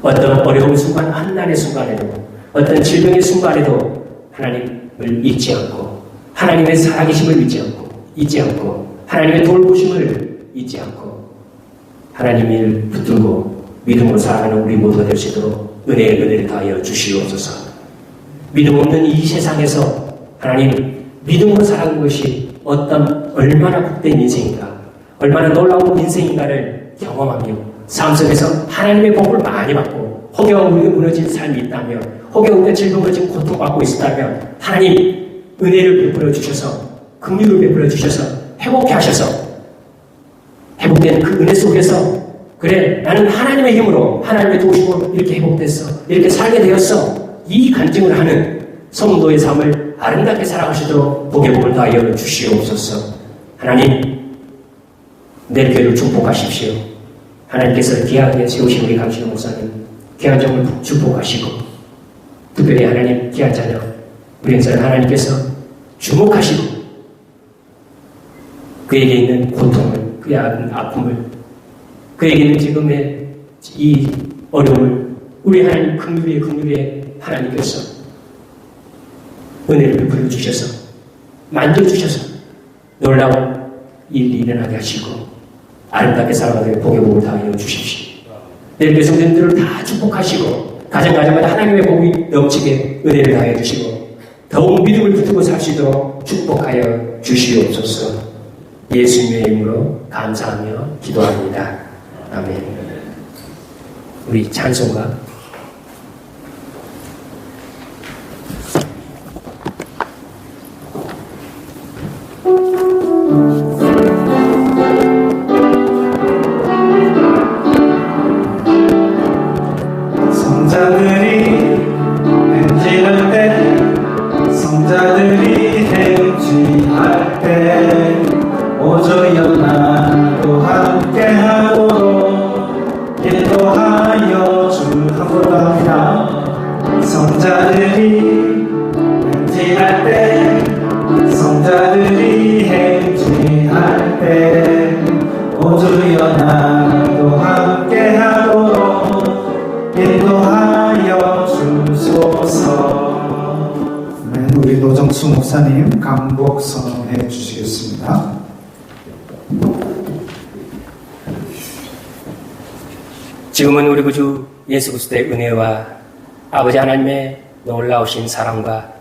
S4: 어떤 어려운 순간, 한난의 순간에도, 어떤 질병의 순간에도 하나님을 잊지 않고, 하나님의 살아계심을 잊지 않고 하나님의 돌보심을 잊지 않고 하나님을 붙들고 믿음으로 살아가는 우리 모두가 될 수 있도록 은혜를 다하여 주시옵소서. 믿음 없는 이 세상에서 하나님, 믿음으로 살아가는 것이 얼마나 복된 인생인가, 얼마나 놀라운 인생인가를 경험하며 삶 속에서 하나님의 복을 많이 받고 혹여 우리가 무너진 삶이 있다면, 혹여 우리가 질병으로 지금 고통받고 있다면 하나님 은혜를 베풀어 주셔서, 긍휼을 베풀어 주셔서 회복케 하셔서 회복된 그 은혜 속에서, 그래 나는 하나님의 힘으로, 하나님의 도우심으로 이렇게 회복됐어, 이렇게 살게 되었어, 이 간증을 하는 성도의 삶을 아름답게 살아가시도록 복의 복을 다하여 주시옵소서. 하나님, 내 교회를 축복하십시오. 하나님께서 귀하게 세우신 우리 강신호 목사님 귀한 점을 축복하시고, 특별히 하나님 귀한 자녀 우리 형제를 하나님께서 주목하시고 그에게 있는 고통을, 그의 아픔을, 그에게 있는 지금의 이 어려움을 우리 하나님 긍휼의 하나님께서 은혜를 베풀어 주셔서 만져주셔서 놀라운 일이 일어나게 하시고 아름답게 살아가게 복의 복을 다하여 주십시오. 내 배송들을 다 축복하시고 가정마다 하나님의 복이 넘치게 은혜를 다하여 주시고 더욱 믿음을 붙들고 살 수 있도록 축복하여 주시옵소서. 예수님의 이름으로 감사하며 기도합니다. 아멘. 우리 찬송가
S1: 성자들이 행진할 때 오저여 나도 함께하도록 인도하여 주옵소서. 성자들이 행진할 때, 성자들이 행진할 때 오저여 나도 함께하도록 인도하여 주소서.
S3: 우리 노정수 목사님 강복 선언해 주시겠습니다.
S4: 지금은 우리 구주 예수 그리스도의 은혜와 아버지 하나님의 놀라우신 사랑과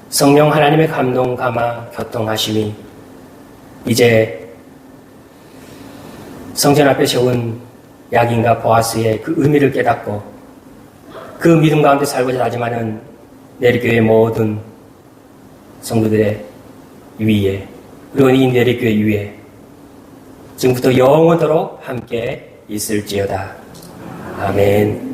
S4: 성령 하나님의 감동, 감화, 교통하심이 이제 성전 앞에 세운 야긴과 보아스의 그 의미를 깨닫고 그 믿음 가운데 살고자 하지만은 내리교회 모든 성도들의 위에, 그리고 이 내리교회 위에 지금부터 영원토록 함께 있을지어다. 아멘.